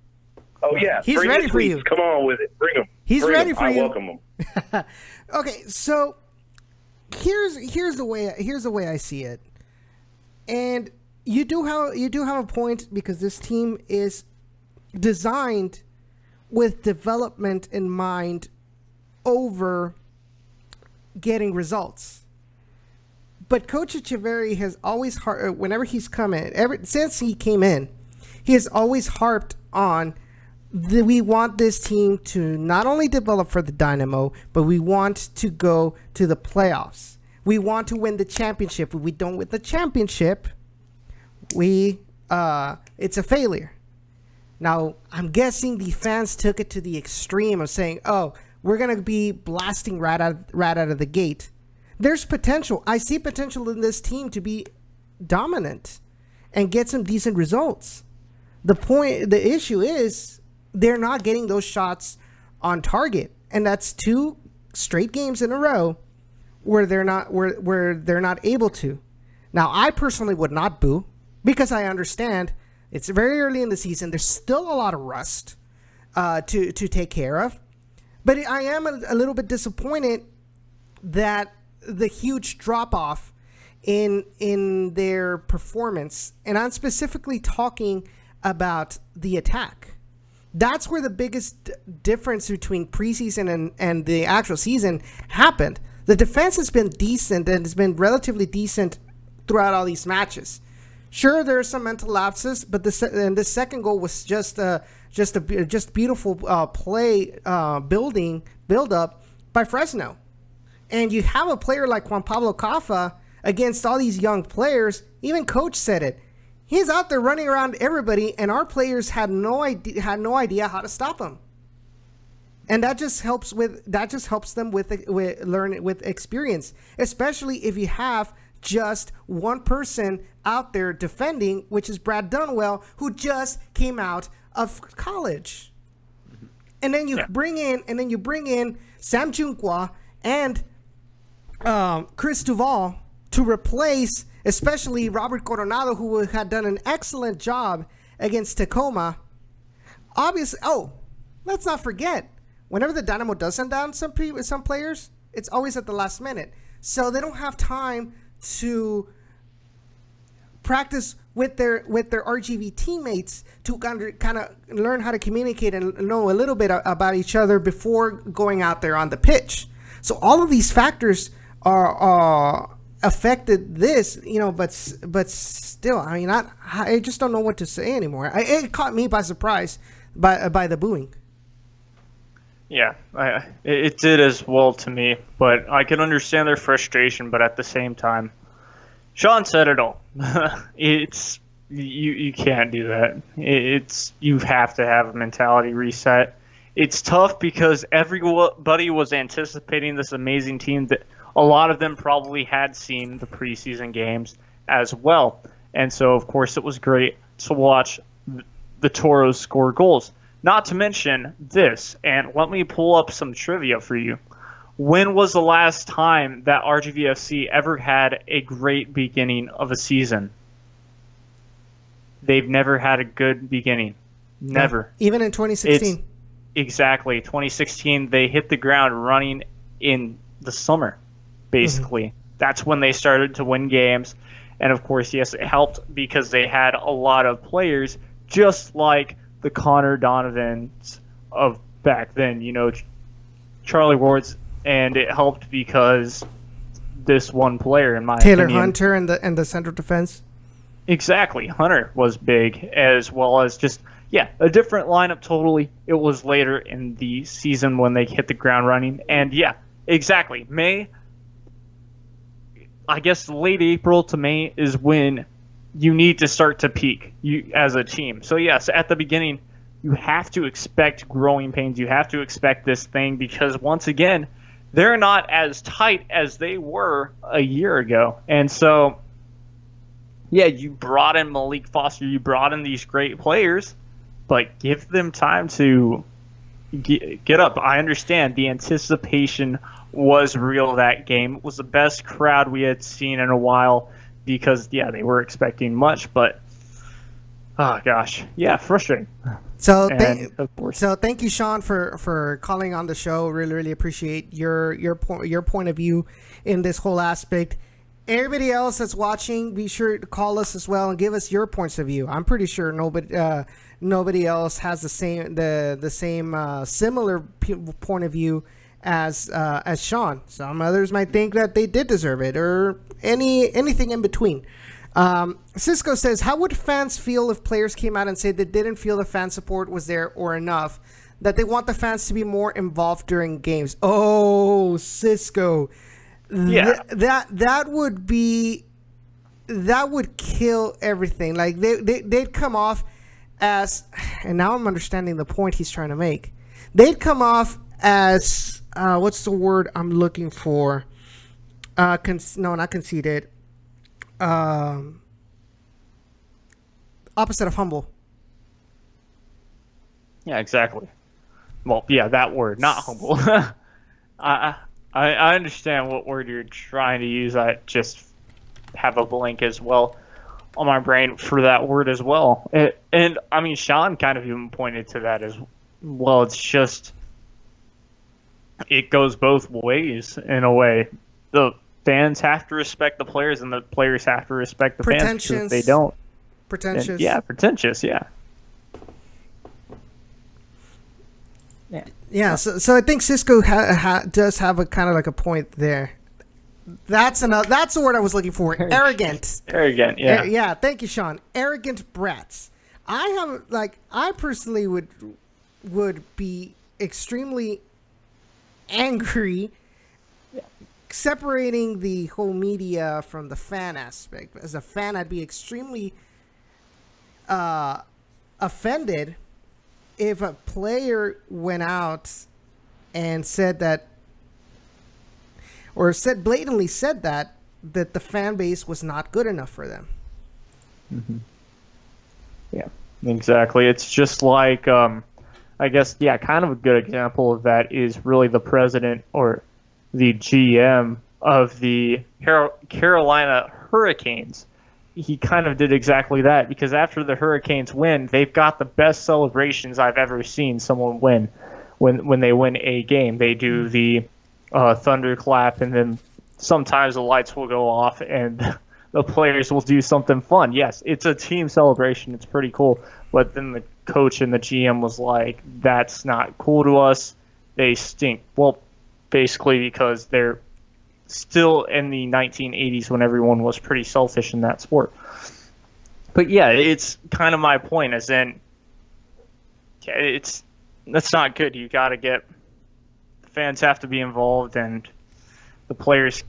Oh, yeah. He's ready for you. Come on with it. Bring him. He's ready for you. I welcome him. Okay, so here's the way I see it. And you do have a point, because this team is designed with development in mind over getting results. But Coach Echeverri has always, whenever he's come in, since he came in, he has always harped on we want this team to not only develop for the Dynamo, but we want to go to the playoffs. We want to win the championship. If we don't win the championship, it's a failure. Now, I'm guessing the fans took it to the extreme of saying, oh, we're going to be blasting right out of the gate. There's potential. I see potential in this team to be dominant and get some decent results. The issue is they're not getting those shots on target, and that's 2 straight games in a row where they're not able to. Now, I personally would not boo, because I understand it's very early in the season. There's still a lot of rust to take care of. But I am a little bit disappointed that the huge drop off in their performance, and I'm specifically talking about the attack. That's where the biggest difference between preseason and the actual season happened. The defense has been decent and has been relatively decent throughout all these matches. Sure, there are some mental lapses, but the second goal was just beautiful build up by Fresno. And you have a player like Juan Pablo Caffa against all these young players. Even coach said it. He's out there running around everybody, and our players had no idea how to stop him. And that just helps them with experience, especially if you have just one person out there defending, which is Brad Dunwell, who just came out of college. And then you bring in Sam Junqua and Chris Duval to replace, especially Robert Coronado, who had done an excellent job against Tacoma. Obviously, let's not forget, whenever the Dynamo does send down some players, it's always at the last minute. So they don't have time to practice with their RGV teammates to kind of learn how to communicate and know a little bit about each other before going out there on the pitch. So all of these factors are affected this, but still, I mean, I just don't know what to say anymore. It caught me by surprise by the booing. Yeah, it did as well to me, but I can understand their frustration. But at the same time, Sean said it all. It's you can't do that. You have to have a mentality reset. It's tough because everybody was anticipating this amazing team that a lot of them probably had seen the preseason games as well, and so of course it was great to watch the Toros score goals. Not to mention this, and let me pull up some trivia for you. When was the last time that RGVFC ever had a great beginning of a season? They've never had a good beginning. Never. Even in 2016. Exactly. 2016, they hit the ground running in the summer, basically. Mm-hmm. That's when they started to win games. And, of course, yes, it helped because they had a lot of players just like the Connor Donovans of back then, Charlie Ward's, and it helped because this one player, in my opinion, Taylor Hunter and the central defense. Exactly, Hunter was big, as well as just a different lineup totally. It was later in the season when they hit the ground running, and exactly, May. I guess late April to May is when you need to start to peak as a team. So yes, at the beginning, you have to expect growing pains. You have to expect this thing because once again, they're not as tight as they were a year ago. And so, you brought in Malik Foster, you brought in these great players, but give them time to get up. I understand the anticipation was real that game. It was the best crowd we had seen in a while. Because, they were expecting much, but, oh, gosh. Yeah, frustrating. So, thank you, Sean, for calling on the show. Really, really appreciate your point of view in this whole aspect. Everybody else that's watching, be sure to call us as well and give us your points of view. I'm pretty sure nobody else has the same similar point of view as Sean. Some others might think that they did deserve it, or anything in between. Cisco says, how would fans feel if players came out and said they didn't feel the fan support was there or enough, that they want the fans to be more involved during games? Oh, Cisco, that would kill everything. Like they'd come off as, and now I'm understanding the point he's trying to make. They'd come off as what's the word I'm looking for? No, not conceited. Opposite of humble. Yeah, exactly. Well, that word, not humble. I understand what word you're trying to use. I just have a blank as well on my brain for that word as well. And I mean, Sean kind of even pointed to that as well. It's just, it goes both ways in a way. The fans have to respect the players, and the players have to respect the fans. Because if they don't, Pretentious. yeah, pretentious. Yeah. Yeah. Yeah, so I think Cisco does have a kind of like a point there. That's the word I was looking for. Arrogant. Arrogant. Yeah. Yeah. Thank you, Sean. Arrogant brats. I personally would be extremely angry, separating the whole media from the fan aspect. As a fan, I'd be extremely offended if a player went out and said that, or blatantly said that the fan base was not good enough for them. Mm-hmm. Yeah, exactly. It's just like, I guess, yeah, kind of a good example of that is really the president or the GM of the Carolina Hurricanes. He kind of did exactly that, because after the Hurricanes win, they've got the best celebrations I've ever seen someone win. When they win a game, they do the thunderclap, and then sometimes the lights will go off and the players will do something fun. Yes, it's a team celebration. It's pretty cool. But then the coach and the GM was like, that's not cool to us. They stink. Well, basically because they're still in the 1980s when everyone was pretty selfish in that sport. But yeah, it's kind of my point, as in, that's not good. You got to get, the fans have to be involved, and the players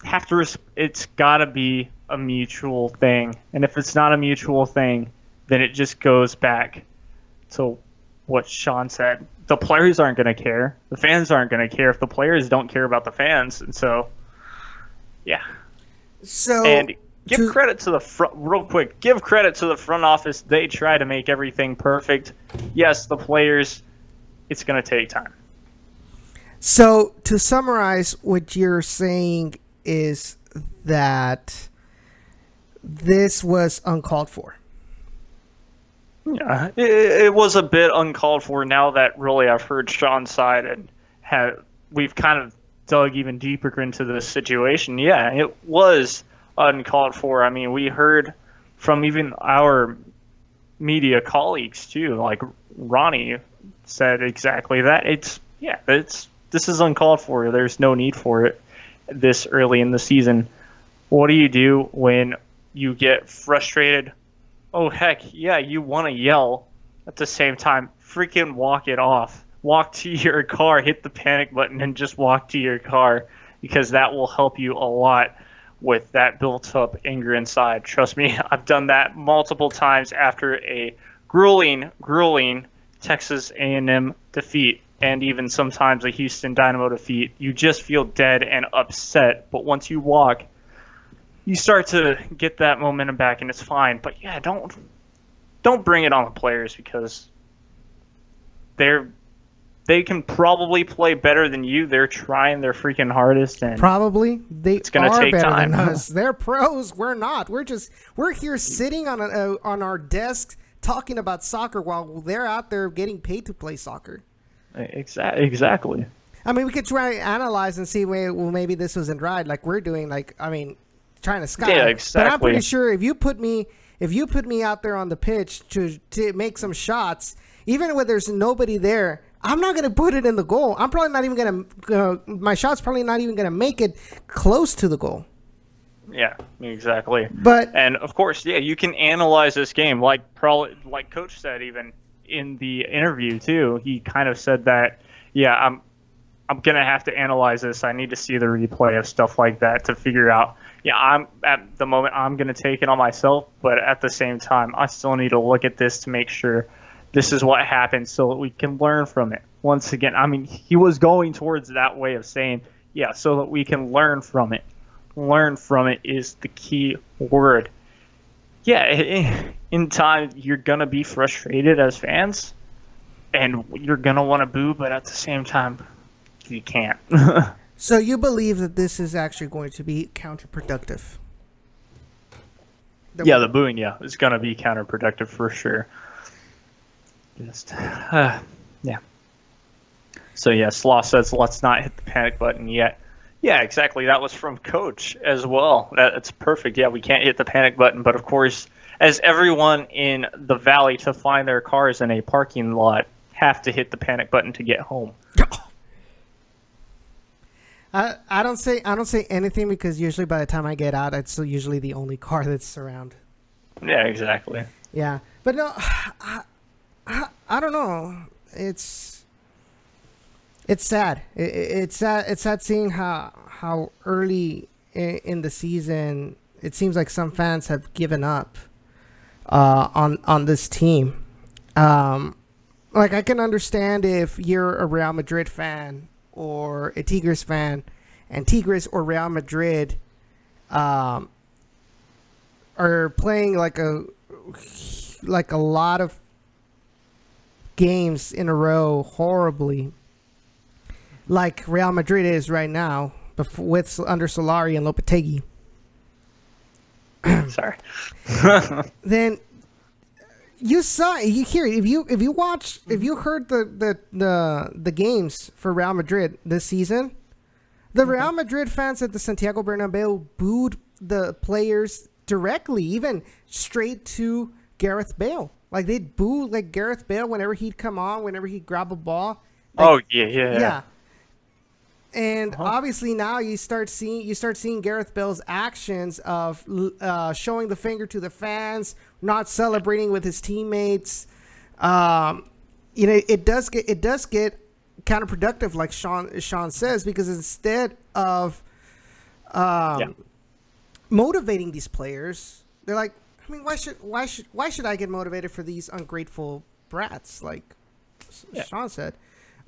have to, it's got to be a mutual thing. And if it's not a mutual thing, then it just goes back to what Sean said. The players aren't going to care. The fans aren't going to care if the players don't care about the fans. And so, yeah. So, and give credit to the front, real quick, give credit to the front office. They try to make everything perfect. Yes, the players, it's going to take time. So, to summarize, what you're saying is that this was uncalled for. Yeah, it was a bit uncalled for. Now that really I've heard Sean's side and we've kind of dug even deeper into this situation. Yeah, it was uncalled for. I mean, we heard from even our media colleagues too, like Ronnie said exactly that. This is uncalled for. There's no need for it this early in the season. What do you do when you get frustrated? Oh, heck, yeah, you want to yell. At the same time, freaking walk it off. Walk to your car, hit the panic button, and just walk to your car, because that will help you a lot with that built-up anger inside. Trust me, I've done that multiple times after a grueling Texas A&M defeat, and even sometimes a Houston Dynamo defeat. You just feel dead and upset, but once you walk, you start to get that momentum back, and it's fine. But yeah, don't bring it on the players, because they can probably play better than you. They're trying their freaking hardest, and probably it's gonna take better time. Than us. They're pros. We're not. We're here sitting on our desks talking about soccer while they're out there getting paid to play soccer. Exactly. I mean, we could try to analyze and see, well, maybe this wasn't right, like we're doing. Like, I mean, trying to sky. Yeah, exactly. But I'm pretty sure if you put me out there on the pitch to make some shots, even when there's nobody there, I'm not gonna put it in the goal. I'm probably not even gonna. My shot's probably not even gonna make it close to the goal. Yeah, exactly. And of course, yeah, you can analyze this game, like Coach said, even in the interview too. He kind of said that, yeah, I'm gonna have to analyze this. I need to see the replay of stuff like that to figure out. Yeah, at the moment I'm gonna take it on myself, but at the same time, I still need to look at this to make sure this is what happened, so that we can learn from it. Once again, I mean, he was going towards that way of saying, yeah, so that we can learn from it. Learn from it is the key word. Yeah, in time, you're going to be frustrated as fans, and you're going to want to boo, but at the same time, you can't. So you believe that this is actually going to be counterproductive? The booing, is going to be counterproductive for sure. Yeah. So, yeah, Sloth says, let's not hit the panic button yet. Yeah, exactly. That was from Coach as well. That's perfect. Yeah, we can't hit the panic button, but of course, as everyone in the valley to find their cars in a parking lot have to hit the panic button to get home. I don't say anything because usually by the time I get out, it's usually the only car that's around. Yeah, exactly. Yeah, but no, I don't know. It's sad. It's sad. It's sad seeing how early in the season it seems like some fans have given up on this team. Like I can understand if you're a Real Madrid fan or a Tigres fan, and Tigres or Real Madrid are playing like a lot of games in a row horribly, like Real Madrid is right now, with under Solari and Lopetegui. Sorry. Then you hear if you heard the games for Real Madrid this season, the Real Madrid fans at the Santiago Bernabeu booed the players directly, even straight to Gareth Bale. Like they'd boo like Gareth Bale whenever he'd come on, whenever he'd grab a ball. Like, oh yeah. And obviously now you start seeing Gareth Bale's actions of showing the finger to the fans, not celebrating with his teammates. It does get counterproductive, like Sean says, because instead of motivating these players, they're like, I mean, why should I get motivated for these ungrateful brats? Like Sean said.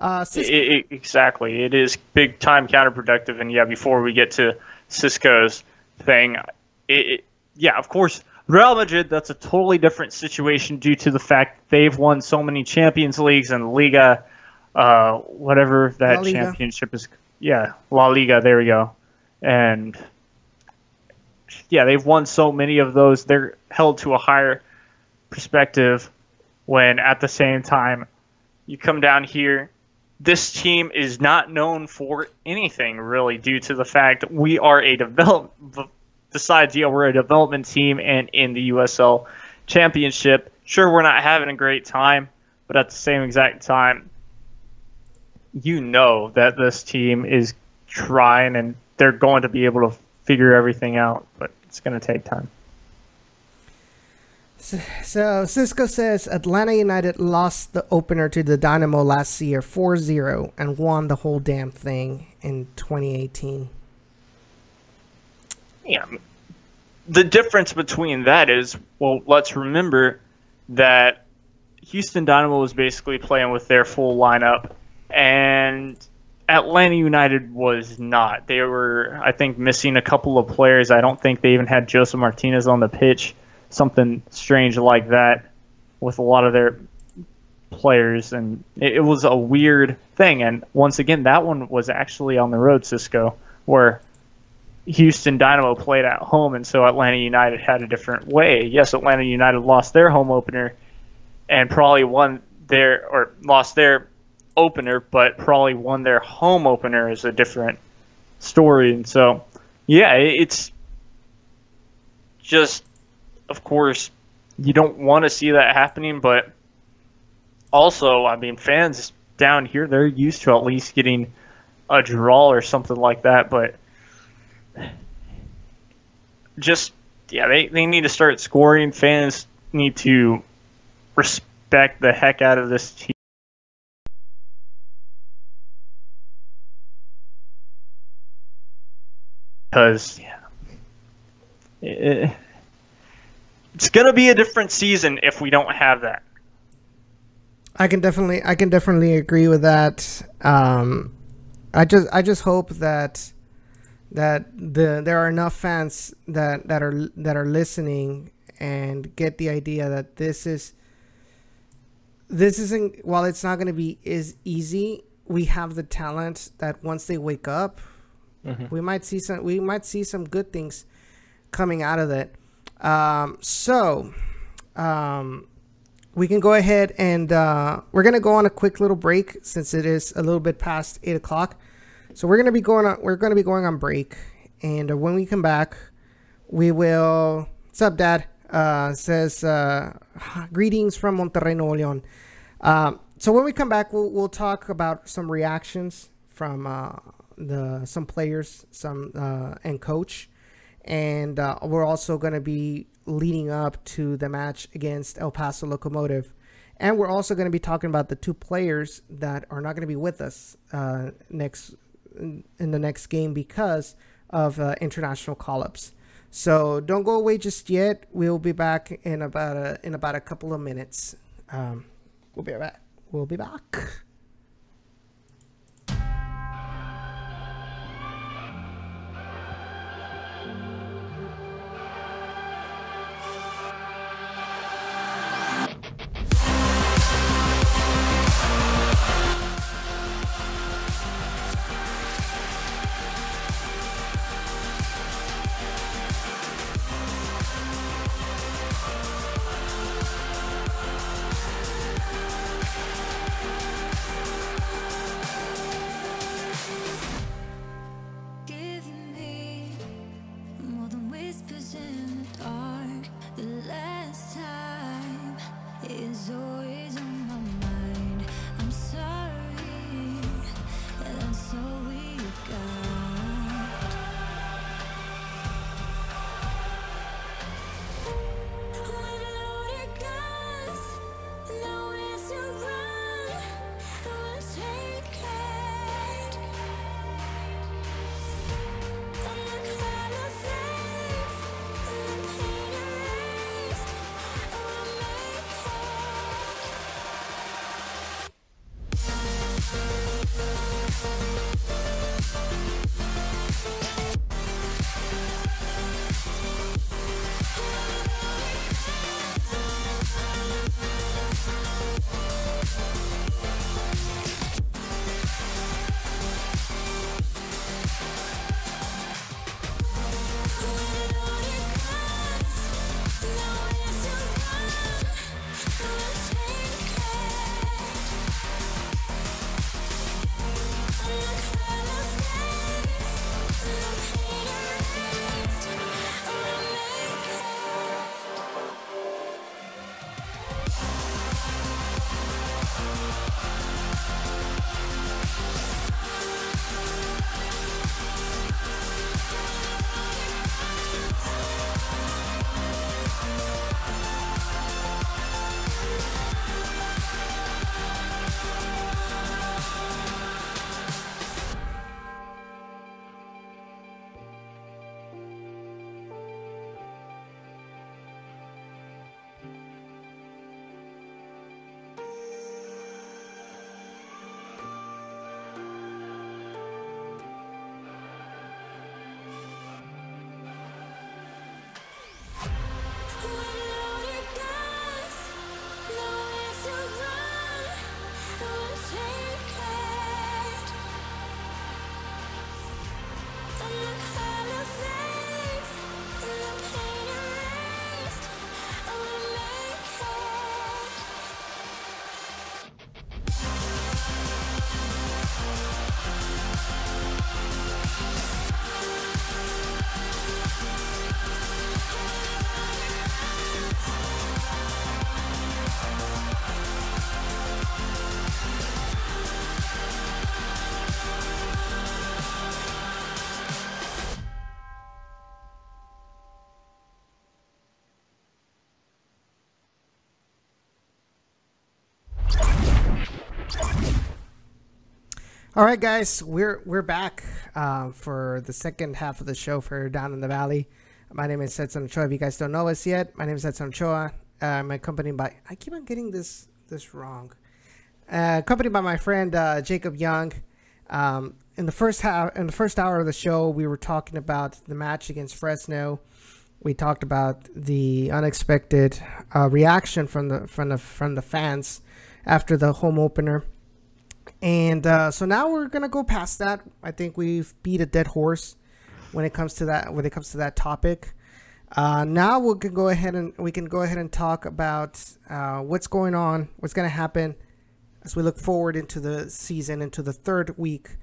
Exactly. It is big time counterproductive. And yeah, before we get to Cisco's thing, of course, Real Madrid, that's a totally different situation due to the fact they've won so many Champions Leagues and Liga, whatever that championship is. Yeah, La Liga, there we go. And yeah, they've won so many of those. They're held to a higher perspective when at the same time you come down here. This team is not known for anything, really, due to the fact we are a we're a development team and in the USL Championship. Sure, we're not having a great time, but at the same exact time, you know that this team is trying and they're going to be able to figure everything out, but it's going to take time. So Cisco says Atlanta United lost the opener to the Dynamo last year 4-0 and won the whole damn thing in 2018. Yeah. The difference between that is, well, let's remember that Houston Dynamo was basically playing with their full lineup and Atlanta United was not. They were, I think, missing a couple of players. I don't think they even had Joseph Martinez on the pitch. Something strange like that with a lot of their players, and it was a weird thing. And once again, that one was actually on the road, Cisco, where Houston Dynamo played at home, and so Atlanta United had a different way. Yes, Atlanta United lost their home opener and probably lost their opener, but probably won their home opener is a different story. And so, yeah, it's just, of course, you don't want to see that happening, but also, I mean, fans down here, they're used to at least getting a draw or something like that, but just, yeah, they need to start scoring. Fans need to respect the heck out of this team. Because, yeah, it's gonna be a different season if we don't have that. I can definitely agree with that. I just hope that there are enough fans that are listening and get the idea that this isn't, while it's not going to be as easy, we have the talent that once they wake up, we might see some good things coming out of it. We can go ahead and we're going to go on a quick little break since it is a little bit past 8 o'clock. So we're gonna be going on break, and when we come back, we will. What's up, Dad? Says greetings from Monterrey, Nuevo León. So when we come back, we'll talk about some reactions from some players, and coach, and we're also going to be leading up to the match against El Paso Locomotive, and we're also going to be talking about the two players that are not going to be with us in the next game because of international call-ups. So don't go away just yet. We'll be back in about a couple of minutes. We'll be back. We'll be back. Giving me more than whispers in the dark. The last time is always on my mind. I'm sorry, and that's all we got. With loaded guns, nowhere to run. We'll take it. All right, guys, we're back for the second half of the show for Down in the Valley. My name is Edson Ochoa. If you guys don't know us yet, my name is Edson Ochoa. I'm accompanied by, I keep on getting this wrong. Accompanied by my friend Jacob Young. In the first hour of the show, we were talking about the match against Fresno. We talked about the unexpected reaction from the fans after the home opener. And so now we're gonna go past that. I think we've beat a dead horse when it comes to that topic. Now we can go ahead and talk about what's going on, what's gonna happen as we look forward into the season, into the third week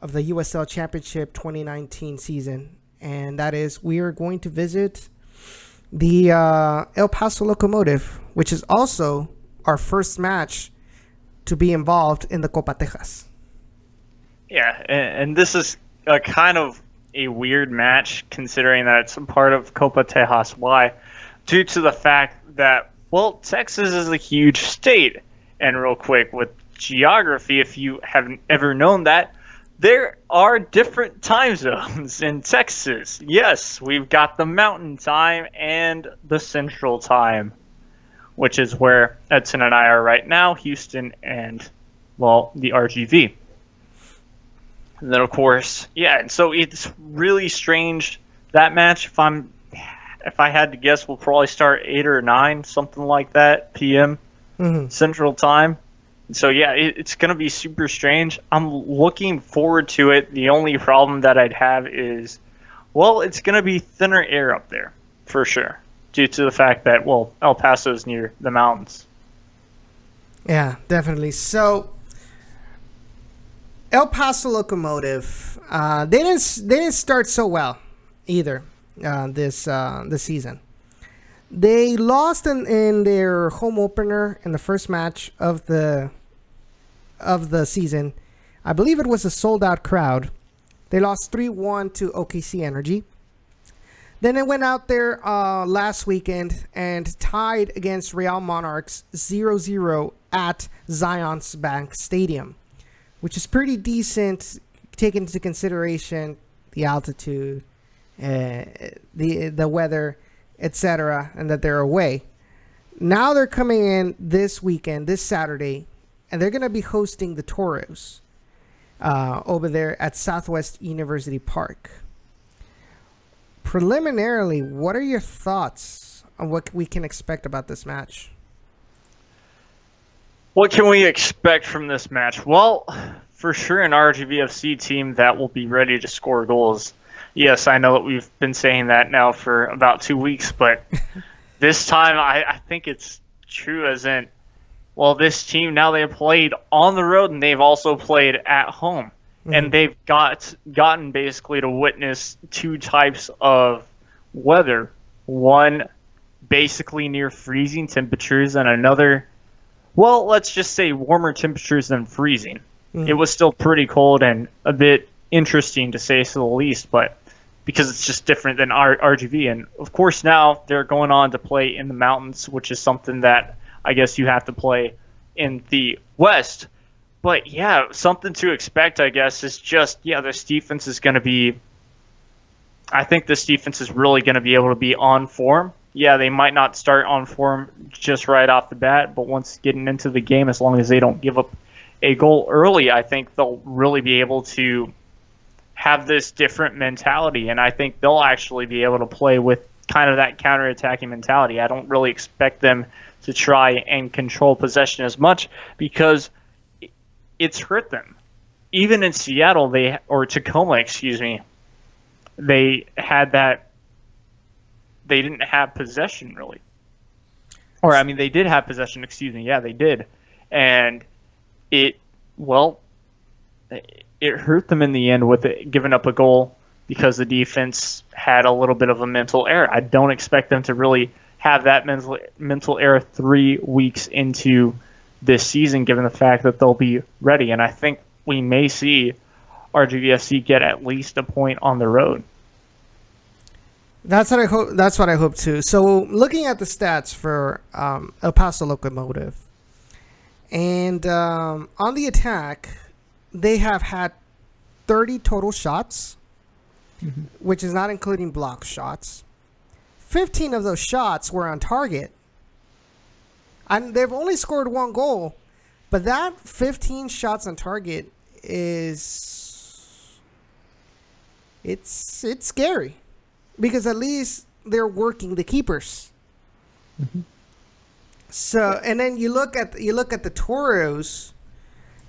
of the USL Championship 2019 season, and that is we are going to visit the El Paso Locomotive, which is also our first match to be involved in the Copa Tejas. Yeah, and this is a kind of a weird match considering that it's a part of Copa Tejas. Why? Due to the fact that, well, Texas is a huge state. And real quick, with geography, if you haven't ever known that, there are different time zones in Texas. Yes, we've got the Mountain Time and the Central Time, which is where Edson and I are right now, Houston and, well, the RGV. And then, of course, yeah, and so it's really strange, that match. If I had to guess, we'll probably start 8 or 9, something like that, p.m. Central Time. So, yeah, it's going to be super strange. I'm looking forward to it. The only problem that I'd have is, well, it's going to be thinner air up there, for sure, due to the fact that, well, El Paso is near the mountains. Yeah, definitely. So, El Paso Locomotive, they didn't start so well either this season. They lost in their home opener in the first match of the season. I believe it was a sold-out crowd. They lost 3-1 to OKC Energy. Then they went out there last weekend and tied against Real Monarchs 0-0 at Zions Bank Stadium, which is pretty decent, taking into consideration the altitude, the weather, etc., and that they're away. Now they're coming in this weekend, this Saturday, and they're going to be hosting the Toros over there at Southwest University Park. Preliminarily, what are your thoughts on what we can expect about this match? What can we expect from this match? Well, for sure an RGVFC team that will be ready to score goals. Yes, I know that we've been saying that now for about 2 weeks, but this time I think it's true, as in, well, this team, now they've played on the road and they've also played at home. And they've gotten basically to witness 2 types of weather. One, basically near freezing temperatures, and another, well, let's just say warmer temperatures than freezing. It was still pretty cold and a bit interesting, to say so the least, but because it's just different than RGV. And, of course, now they're going on to play in the mountains, which is something that I guess you have to play in the West. But, yeah, something to expect, I guess, is just, yeah, this defense is going to be – I think this defense is really going to be able to be on form. Yeah, they might not start on form just right off the bat, but once getting into the game, as long as they don't give up a goal early, I think they'll really be able to have this different mentality, and I think they'll actually be able to play with kind of that counterattacking mentality. I don't really expect them to try and control possession as much because – it's hurt them. Even in Seattle, or Tacoma, excuse me, they didn't have possession really. Or, I mean, they did have possession, excuse me. Yeah, they did. And it hurt them in the end with it, giving up a goal because the defense had a little bit of a mental error. I don't expect them to really have that mental error 3 weeks into this season, given the fact that they'll be ready. And I think we may see RGVFC get at least a point on the road. That's what I hope. That's what I hope too. So, looking at the stats for El Paso Locomotive, and on the attack, they have had 30 total shots, which is not including block shots. 15 of those shots were on target. And they've only scored 1 goal, but that 15 shots on target it's scary because at least they're working the keepers. So, and then you look at the Toros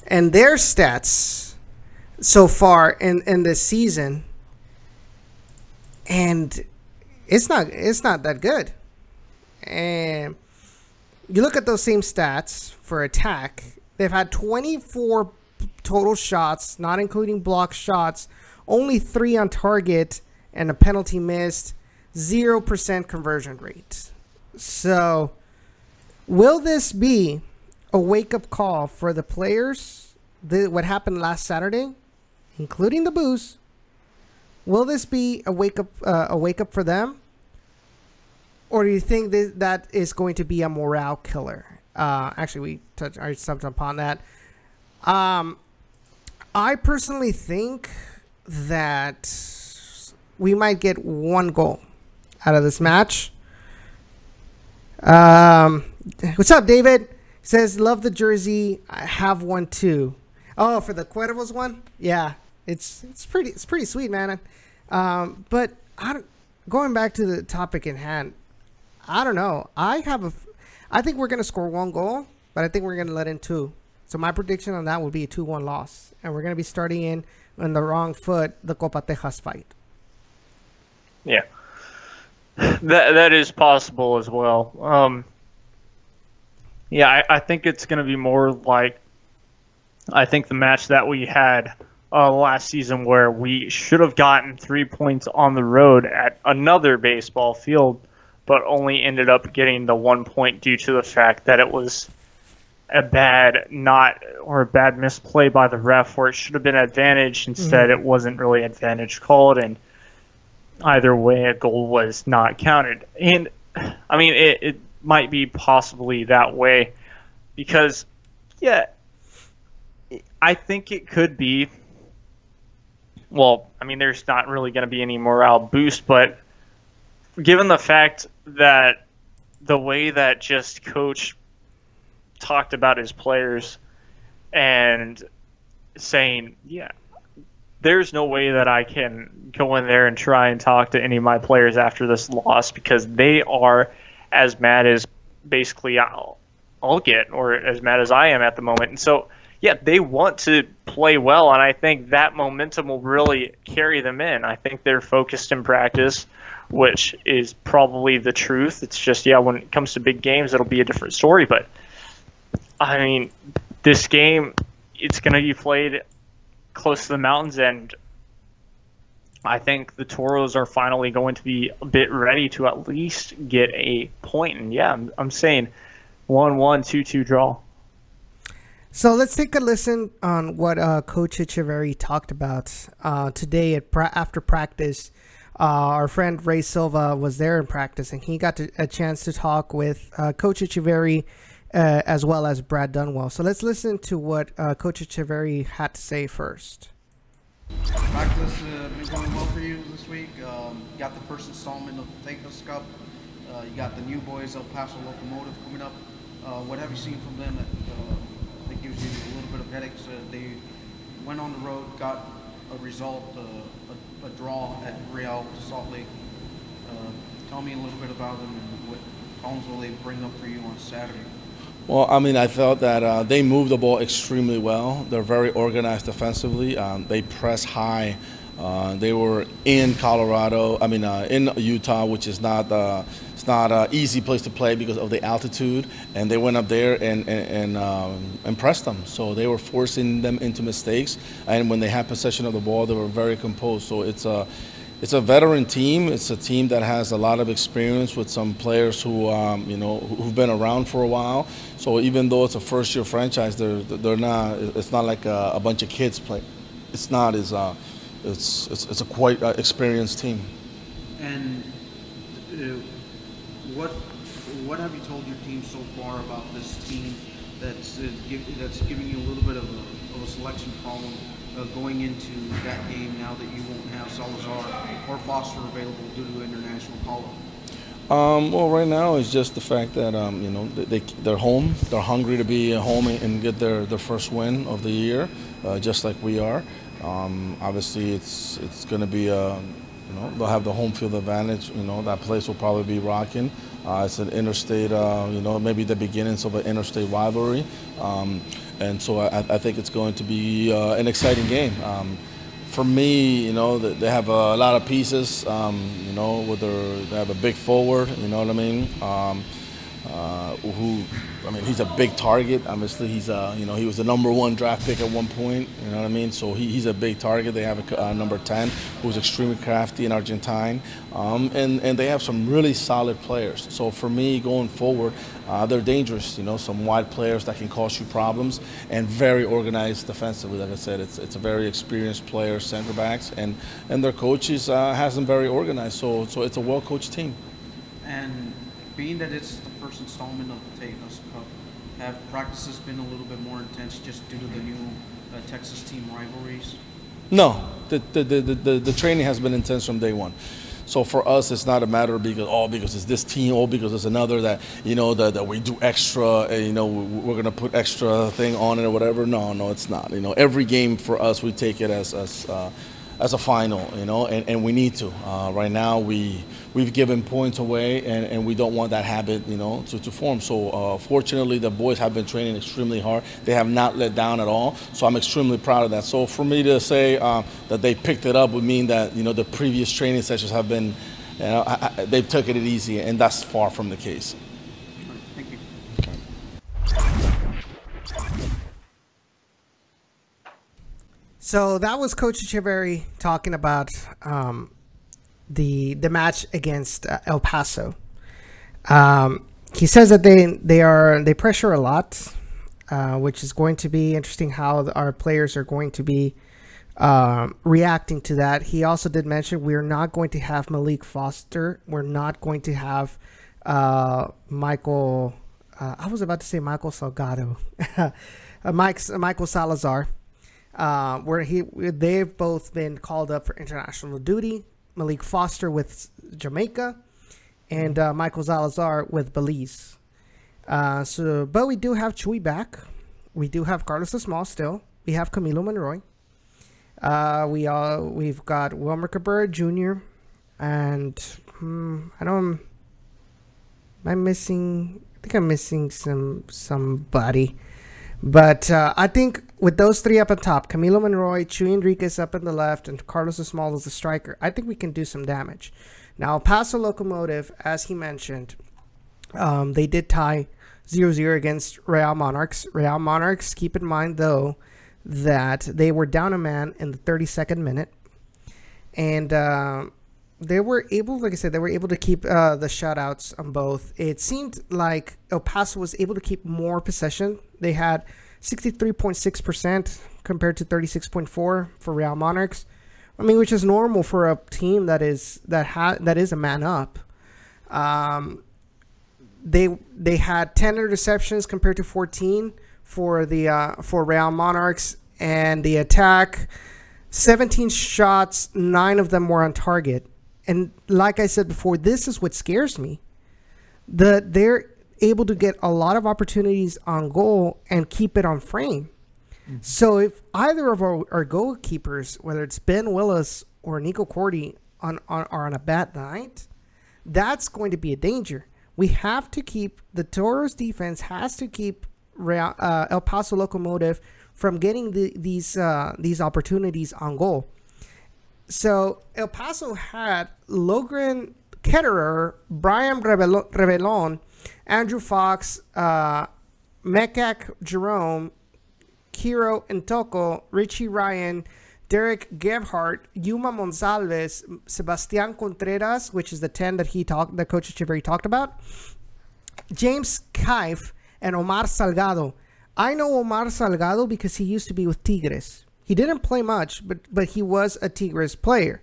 and their stats so far in this season, and it's not that good. And you look at those same stats for attack, they've had 24 total shots, not including block shots, only 3 on target, and a penalty missed, 0% conversion rate. So, will this be a wake-up call for the players? What happened last Saturday, including the boos? Will this be a wake-up for them? Or do you think that is going to be a morale killer? Actually, we touched upon that. I personally think that we might get 1 goal out of this match. What's up, David? Says, love the jersey. I have one too. Oh, for the Cuervos one? Yeah, it's pretty sweet, man. But going back to the topic in hand, I don't know. I think we're gonna score 1 goal, but I think we're gonna let in 2. So my prediction on that would be a 2-1 loss, and we're gonna be starting on the wrong foot the Copa Tejas fight. Yeah, that is possible as well. Yeah, I think it's going to be more like, I think the match that we had last season where we should have gotten 3 points on the road at another baseball field, but only ended up getting the 1 point due to the fact that it was a bad misplay by the ref where it should have been advantage. Instead, it wasn't really advantage called, and either way, a goal was not counted. And, I mean, it might be possibly that way because, yeah, I think it could be. Well, I mean, there's not really going to be any morale boost, but given the fact that the way that just coach talked about his players and saying, yeah, there's no way that I can go in there and try and talk to any of my players after this loss because they are as mad as basically I'll get, or as mad as I am at the moment. And so, yeah, they want to play well, and I think that momentum will really carry them in. I think they're focused in practice, which is probably the truth. It's just, yeah, when it comes to big games, it'll be a different story. But, I mean, this game, it's going to be played close to the mountains, and I think the Toros are finally going to be a bit ready to at least get a point. And yeah, I'm saying 1-1, 2-2 draw. So let's take a listen on what Coach Echeverry talked about today after practice. Our friend Rey Silva was there in practice, and he got a chance to talk with Coach Echeverry as well as Brad Dunwell. So let's listen to what Coach Echeverry had to say first. Practice been going well for you this week. You got the first installment of the Tejas Cup. You got the new boys, El Paso Locomotive, coming up. What have you seen from them that gives you a little bit of headaches? They went on the road, got a result, a draw at Real Salt Lake. Tell me a little bit about them and what problems will they bring up for you on Saturday? Well, I mean, I felt that they moved the ball extremely well. They're very organized defensively. They press high. They were in Colorado, in Utah, which is not it's not an easy place to play because of the altitude. And they went up there and pressed them. So they were forcing them into mistakes. And when they had possession of the ball, they were very composed. So it's a veteran team. It's a team that has a lot of experience with some players who, who've been around for a while. So even though it's a first-year franchise, they're not. It's not like a bunch of kids play. It's not as. It's a quite experienced team. And what have you told your team so far about this team that's giving you a little bit of a selection problem going into that game now that you won't have Salazar or Foster available due to international call-up? Well, right now it's just the fact that they're home. They're hungry to be home and get their first win of the year, just like we are. Obviously, it's going to be they'll have the home field advantage. That place will probably be rocking. It's an interstate, maybe the beginnings of an interstate rivalry. And so I think it's going to be an exciting game. For me, they have a lot of pieces, they have a big forward, you know what I mean? who, I mean, he's a big target. Obviously, he's he was the #1 draft pick at one point. You know what I mean? So he's a big target. They have a number 10 who's extremely crafty and Argentine, and they have some really solid players. So for me, going forward, they're dangerous. You know, some wide players that can cause you problems, and very organized defensively. Like I said, it's a very experienced player, center backs, and their coaches has them very organized. So it's a well-coached team. And being that it's the first installment of the Takenos Cup, have practices been a little bit more intense just due to the new Texas team rivalries? No, the training has been intense from day one. So for us, it's not a matter of because it's this team, because it's another that that we do extra. We're gonna put extra thing on it or whatever. No, it's not. Every game for us, we take it as a final, and we need to. Right now, we've given points away, and we don't want that habit, to form. So fortunately, the boys have been training extremely hard. They have not let down at all. So I'm extremely proud of that. So for me to say that they picked it up would mean that the previous training sessions have been, they've taken it easy, and that's far from the case. Thank you. So that was Coach Echeverry talking about the match against El Paso. He says that they pressure a lot, which is going to be interesting how our players are going to be reacting to that. He also did mention we're not going to have Malik Foster. We're not going to have Michael. I was about to say Michael Salgado. Michael Salazar. They've both been called up for international duty. Malik Foster with Jamaica, and Michael Salazar with Belize. But we do have Chuy back. We do have Carlos the Small still. We have Camilo Monroy. We've got Wilmer Cabrera Jr. and I think I'm missing somebody. But I think with those three up on top, Camilo Monroy, Chuy Enriquez up on the left, and Carlos the Small as the striker, I think we can do some damage. Now, El Paso Locomotive, as he mentioned, they did tie 0-0 against Real Monarchs. Real Monarchs, keep in mind, though, that they were down a man in the 32nd minute. And they were able, like I said, to keep the shutouts on both. It seemed like El Paso was able to keep more possession. They had 63.6% compared to 36.4% for Real Monarchs. I mean, which is normal for a team that is a man up. They had 10 interceptions compared to 14 for Real Monarchs, and the attack 17 shots, 9 of them were on target. And like I said before, this is what scares me. They're able to get a lot of opportunities on goal and keep it on frame. Mm-hmm. So if either of our goalkeepers, whether it's Ben Willis or Nico Cordy, are on a bad night, that's going to be a danger. We have to keep, the Toros defense has to keep El Paso Locomotive from getting these opportunities on goal. So El Paso had Logren Ketterer, Brian Revelon, Andrew Fox, Mekak Jerome, Kiro Intoko, Richie Ryan, Derek Gebhardt, Yuma Monsalves, Sebastian Contreras, which is the 10 that Coach Echeverry talked about, James Kaif, and Omar Salgado. I know Omar Salgado because he used to be with Tigres. He didn't play much, but he was a Tigres player.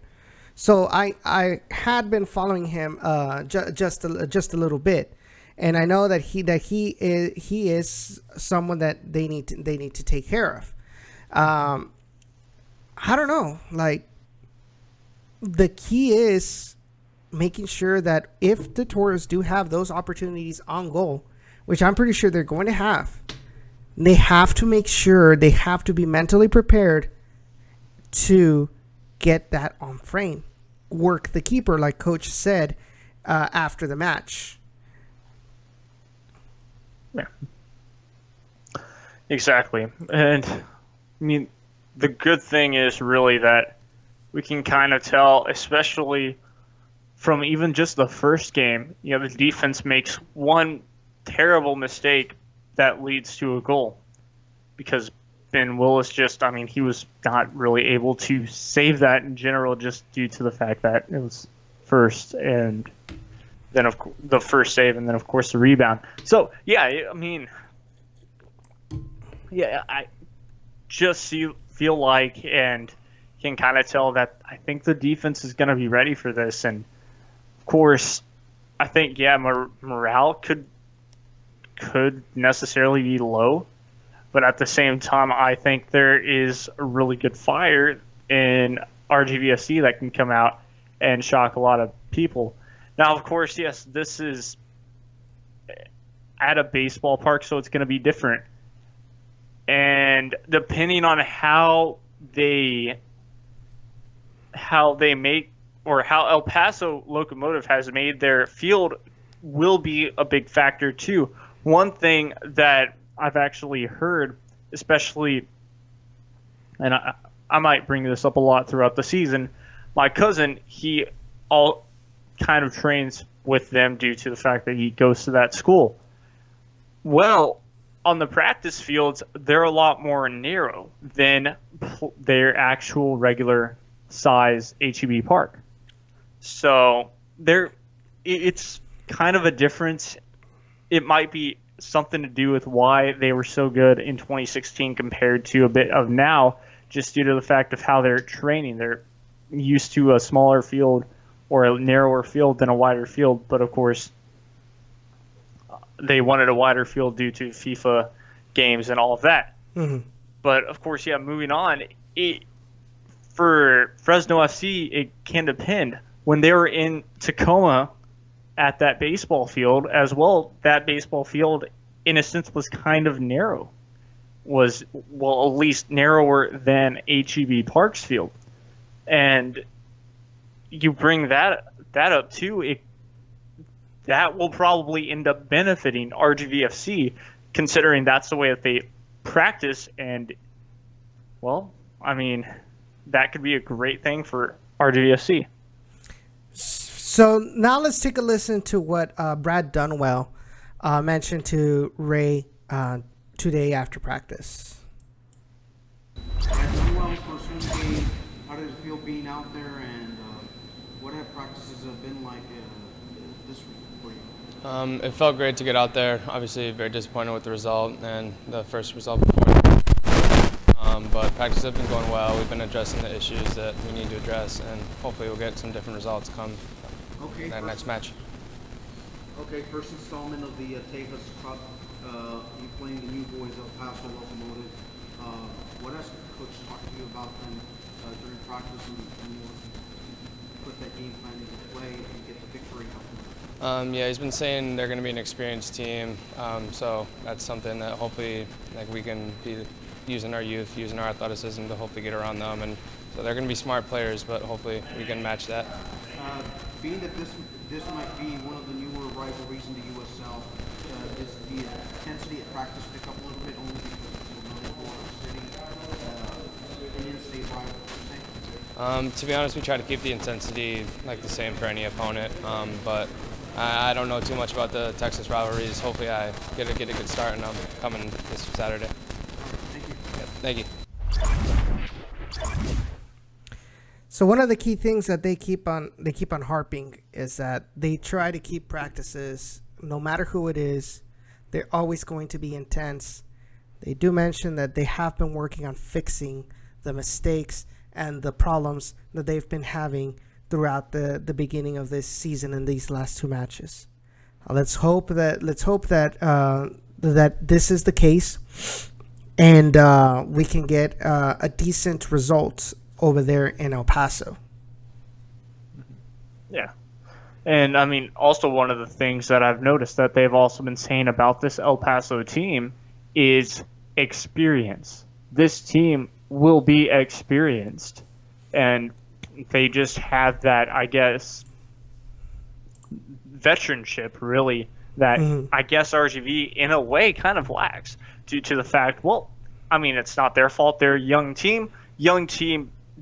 So I had been following him just a little bit, and I know that he is someone that they need to take care of. I don't know. Like, the key is making sure that if the Toros do have those opportunities on goal, which I'm pretty sure they're going to have, they have to make sure they have to be mentally prepared to get that on frame. Work the keeper, like Coach said after the match. Yeah. Exactly. And I mean, the good thing is really that we can kind of tell, especially from even just the first game, the defense makes one terrible mistake that leads to a goal, because Ben Willis just, I mean, he was not really able to save that in general, just due to the fact that it was first, and then the first save, and then of course the rebound. So yeah, I mean, yeah, I just feel like, and can kind of tell that I think the defense is going to be ready for this, and of course, I think morale could necessarily be low, but at the same time, I think there is a really good fire in RGVFC that can come out and shock a lot of people. Now, of course, yes, this is at a baseball park, so it's going to be different. And depending on how they make, or how El Paso Locomotive has made their field, will be a big factor too. One thing that I've actually heard, especially, and I might bring this up a lot throughout the season, my cousin, he all kind of trains with them due to the fact that he goes to that school. Well, on the practice fields, they're a lot more narrow than their actual regular size HEB park. So it's kind of a difference. It might be something to do with why they were so good in 2016 compared to a bit of now, just due to the fact of how they're training. They're used to a smaller field or a narrower field than a wider field, but of course they wanted a wider field due to FIFA games and all of that. Mm-hmm. But of course, yeah, moving on, for Fresno FC, it can depend. When they were in Tacoma at that baseball field as well, that baseball field, in a sense, was kind of narrow. Was, well, at least narrower than HEB Park's field. And you bring that up too, that will probably end up benefiting RGVFC, considering that's the way that they practice. And, well, I mean, that could be a great thing for RGVFC. So now let's take a listen to what Brad Dunwell mentioned to Rey today after practice. Dunwell, first home game, how did it feel being out there, and what have practices been like this week for you? It felt great to get out there. Obviously, very disappointed with the result and the first result before. But practice has been going well. We've been addressing the issues that we need to address, and hopefully we'll get some different results come that next match. Okay, first installment of the Tavis Cup. You playing the new boys El Paso Locomotive. What has Coach talked to you about them during practice, and put that game plan into play and get the victory out? Yeah, he's been saying they're going to be an experienced team, so that's something that hopefully we can be using our youth, using our athleticism to hopefully get around them, and so they're going to be smart players, but hopefully we can match that. Being that this might be one of the newer rivalries in the USL, does the intensity at practice pick up a little bit, only because it's another border city, an in-state rival per se? To be honest, we try to keep the intensity like the same for any opponent, but I don't know too much about the Texas rivalries. Hopefully I get a good start, and I'm coming this Saturday. Thank you. Yeah, thank you. So one of the key things that they keep on harping is that they try to keep practices, no matter who it is, they're always going to be intense. They do mention that they have been working on fixing the mistakes and the problems that they've been having throughout the beginning of this season and these last two matches. Let's hope that that this is the case, and we can get a decent result over there in El Paso. Yeah. And I mean, also one of the things that I've noticed that they've also been saying about this El Paso team is experience. This team will be experienced, and they just have that, I guess, veteranship, really, that I guess RGV in a way kind of lacks, due to the fact, well, I mean, it's not their fault. They're a young team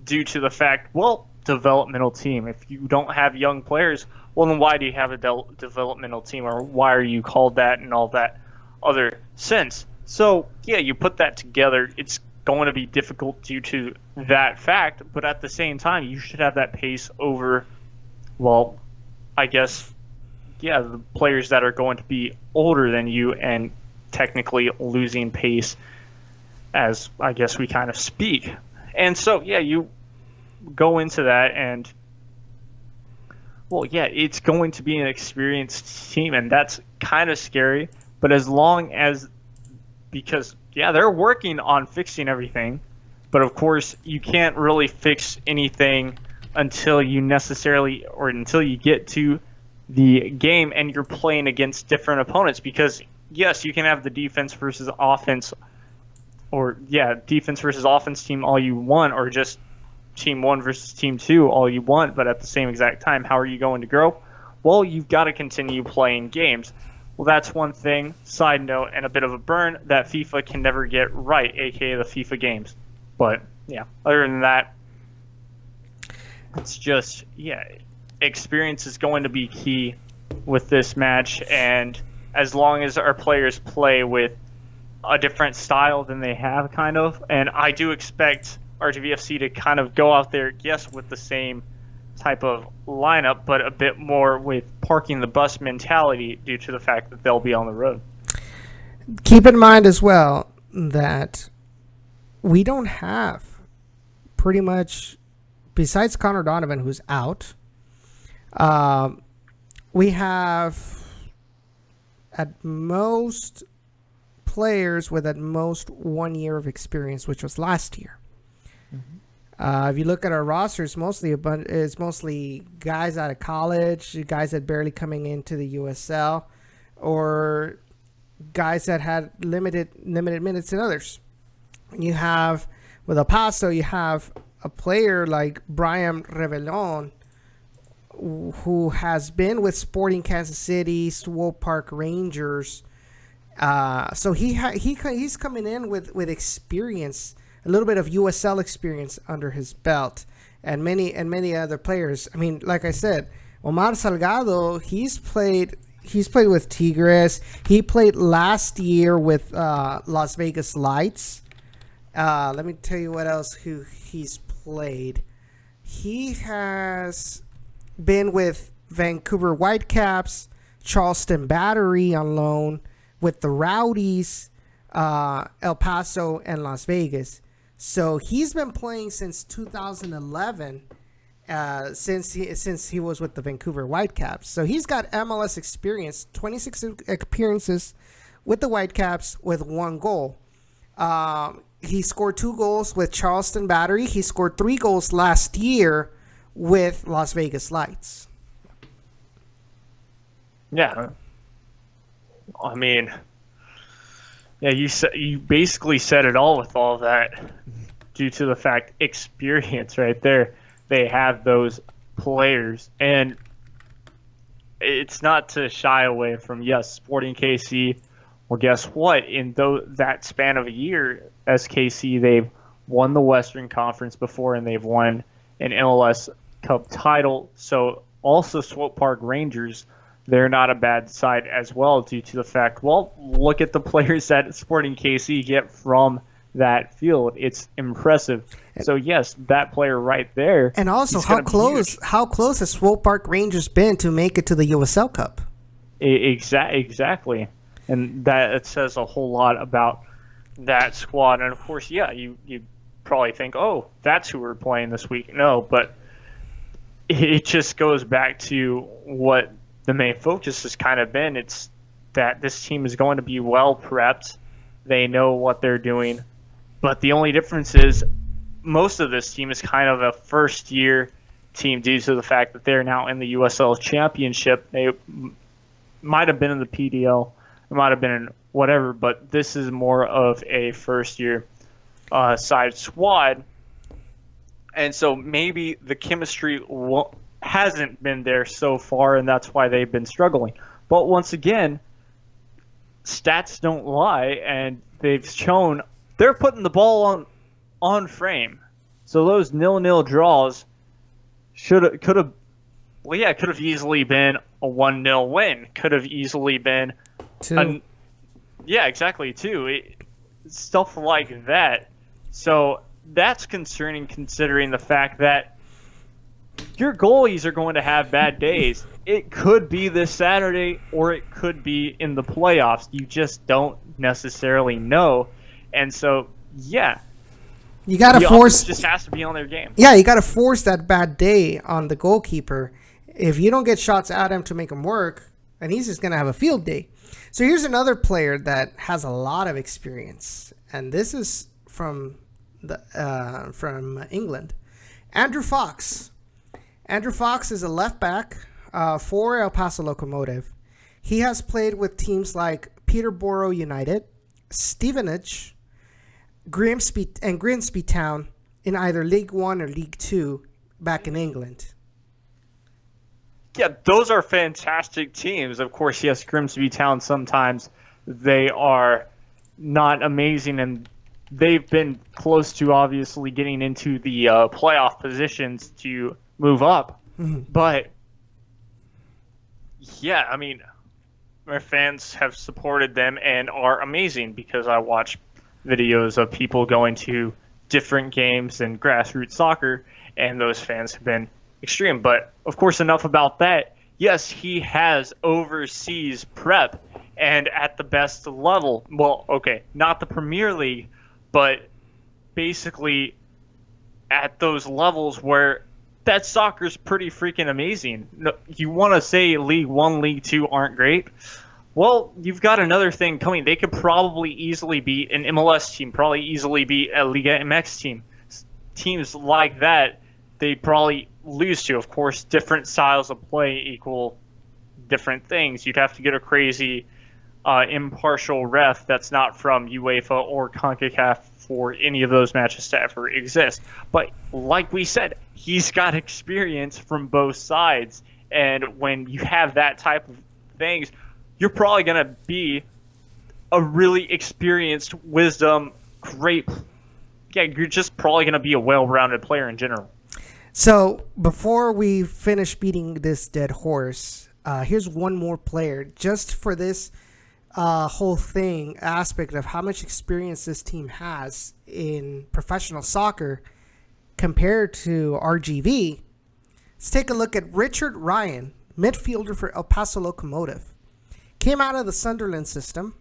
due to the fact, well, developmental team. If you don't have young players, well, then why do you have a developmental team, or why are you called that and all that other sense? So, yeah, you put that together, it's going to be difficult due to that fact, but at the same time, you should have that pace over, well, I guess, yeah, the players that are going to be older than you and technically losing pace as, I guess, we kind of speak. And so, yeah, you go into that and, well, yeah, it's going to be an experienced team, and that's kind of scary. But as long as, because, yeah, they're working on fixing everything, but of course you can't really fix anything until you necessarily, or until you get to the game and you're playing against different opponents. Because, yes, you can have the defense versus offense, or, yeah, defense versus offense team all you want, or just team 1 versus team 2 all you want, but at the same exact time, how are you going to grow? Well, you've got to continue playing games. Well, that's one thing, side note, and a bit of a burn, that FIFA can never get right, aka the FIFA games. But, yeah, other than that, it's just, yeah, experience is going to be key with this match, and as long as our players play with a different style than they have, kind of, and I do expect RGVFC to kind of go out there, yes, with the same type of lineup, but a bit more with parking the bus mentality due to the fact that they'll be on the road. Keep in mind as well that we don't have, pretty much, besides Connor Donovan, who's out, we have at most players with at most 1 year of experience, which was last year. If you look at our roster, it's mostly guys out of college, guys that barely coming into the USL, or guys that had limited minutes in others. You have, with El Paso, you have a player like Brian Revelon, who has been with Sporting Kansas City, Swope Park Rangers. So he's coming in with experience, a little bit of USL experience under his belt, and many other players. I mean, like I said, Omar Salgado, he's played with Tigres. He played last year with Las Vegas Lights. Let me tell you what else who he's played. He has been with Vancouver Whitecaps, Charleston Battery on loan, with the Rowdies, El Paso, and Las Vegas. So he's been playing since 2011, since he was with the Vancouver Whitecaps. So he's got MLS experience, 26 appearances with the Whitecaps with 1 goal. He scored 2 goals with Charleston Battery. He scored 3 goals last year with Las Vegas Lights. Yeah. I mean, yeah, you basically said it all with all of that, due to the fact experience right there. They have those players, and it's not to shy away from, yes, Sporting KC. Well, guess what? In that span of a year, SKC, they've won the Western Conference before, and they've won an MLS Cup title. So also Swope Park Rangers, they're not a bad side as well, due to the fact, well, look at the players that Sporting KC get from that field. It's impressive. So yes, that player right there. And also, how close has Swope Park Rangers been to make it to the USL Cup? Exactly. And that says a whole lot about that squad. And of course, yeah, you probably think, oh, that's who we're playing this week. No, but it just goes back to what the main focus has kind of been. It's that this team is going to be well prepped. They know what they're doing. But the only difference is most of this team is kind of a first-year team due to the fact that they're now in the USL Championship. They might have been in the PDL. It might have been in whatever, but this is more of a first-year side squad. And so maybe the chemistry hasn't been there so far, and that's why they've been struggling. But once again, stats don't lie, and they've shown they're putting the ball on frame. So those 0-0 draws, could have. Well, yeah, it could have easily been a 1-0 win. Could have easily been 2. Yeah, exactly, 2. Stuff like that. So that's concerning, considering the fact that your goalies are going to have bad days. It could be this Saturday, or it could be in the playoffs. You just don't necessarily know. And so, yeah. You got to force. Just has to be on their game. Yeah, you got to force that bad day on the goalkeeper. If you don't get shots at him to make him work, and he's just going to have a field day. So here's another player that has a lot of experience, and this is from England. Andrew Fox. Andrew Fox is a left back for El Paso Locomotive. He has played with teams like Peterborough United, Stevenage, Grimsby Town in either League One or League Two back in England. Yeah, those are fantastic teams. Of course, yes, Grimsby Town, sometimes they are not amazing, and they've been close to obviously getting into the playoff positions to move up. Mm-hmm. But, yeah, I mean, our fans have supported them and are amazing, because I watch videos of people going to different games and grassroots soccer, and those fans have been extreme. But of course, enough about that. Yes, he has overseas prep, and at the best level. Well, okay, not the Premier League, but basically at those levels where that soccer's pretty freaking amazing. No, you want to say League One, League Two aren't great? Well, you've got another thing coming. They could probably easily beat an MLS team, probably easily beat a Liga MX team. Teams like that, they'd probably lose to. Of course, different styles of play equal different things. You'd have to get a crazy impartial ref that's not from UEFA or CONCACAF for any of those matches to ever exist. But like we said, he's got experience from both sides. And when you have that type of things, you're probably going to be a really experienced, wisdom, great. Yeah, you're just probably going to be a well-rounded player in general. So before we finish beating this dead horse, here's one more player just for this whole thing aspect of how much experience this team has in professional soccer compared to RGV. Let's take a look at Richard Ryan, midfielder for El Paso Locomotive. Came out of the Sunderland system,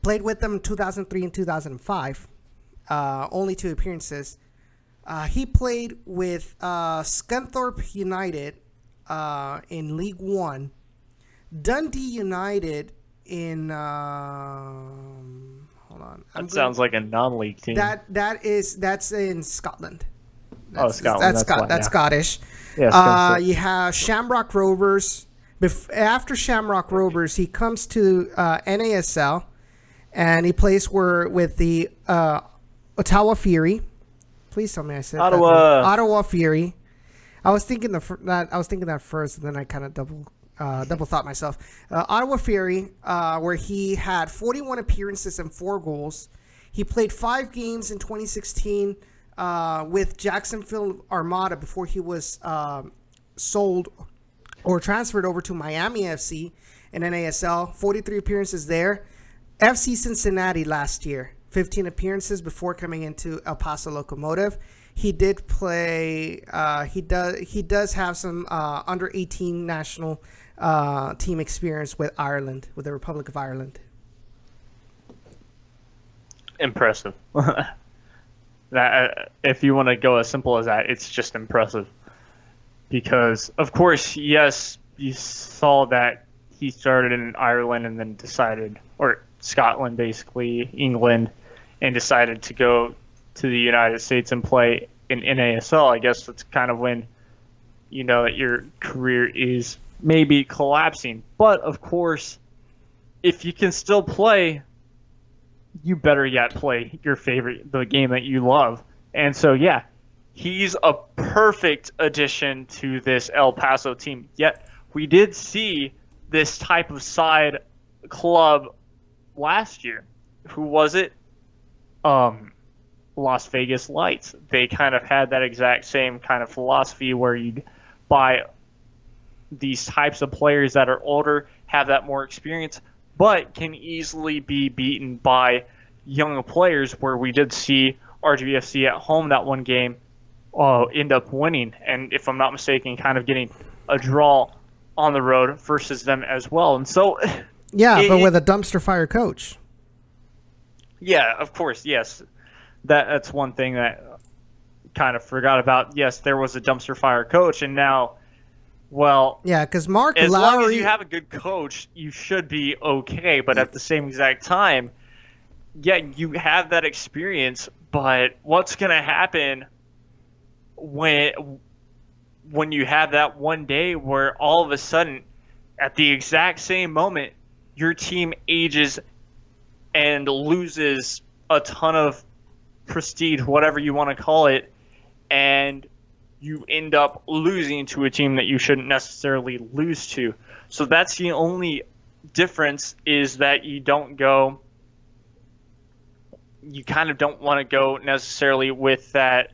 played with them in 2003 and 2005, only 2 appearances. He played with Scunthorpe United in League One, Dundee United in hold on. Sounds like a non-league team. That's in Scotland. Scotland. That's Scottish. Yeah, you have Shamrock Rovers. After Shamrock Rovers, he comes to NASL, and he plays with the Ottawa Fury. Please tell me I said Ottawa. That. Ottawa Fury. I was thinking that first, and then I kind of double thought myself. Ottawa Fury, where he had 41 appearances and 4 goals. He played 5 games in 2016 with Jacksonville Armada before he was sold or transferred over to Miami FC in NASL. 43 appearances there. FC Cincinnati last year. 15 appearances before coming into El Paso Locomotive. He did play. He does have some under 18 national team experience with Ireland, with the Republic of Ireland. Impressive. That if you want to go as simple as that, it's just impressive. Because of course, yes, you saw that he started in Ireland and then decided, or Scotland, basically England, and decided to go to the United States and play in NASL. I guess that's kind of when you know that your career is maybe collapsing. But of course, if you can still play, you better yet play the game that you love. And so, yeah, he's a perfect addition to this El Paso team. Yet we did see this type of side club last year. Who was it? Las Vegas Lights. They kind of had that exact same kind of philosophy where you'd buy these types of players that are older, have that more experience, but can easily be beaten by young players, where we did see RGVFC at home that one game end up winning, and if I'm not mistaken, kind of getting a draw on the road versus them as well. And so yeah, but with a dumpster fire coach. Yeah, of course, yes. That's one thing that kind of forgot about. Yes, there was a dumpster fire coach, and now, well, yeah, because Mark as Lowry, long as you have a good coach, you should be okay. But at the same exact time, yeah, you have that experience. But what's going to happen when you have that one day where all of a sudden, at the exact same moment, your team ages and loses a ton of prestige, whatever you want to call it, and you end up losing to a team that you shouldn't necessarily lose to. So that's the only difference, is that you kind of don't want to go necessarily with that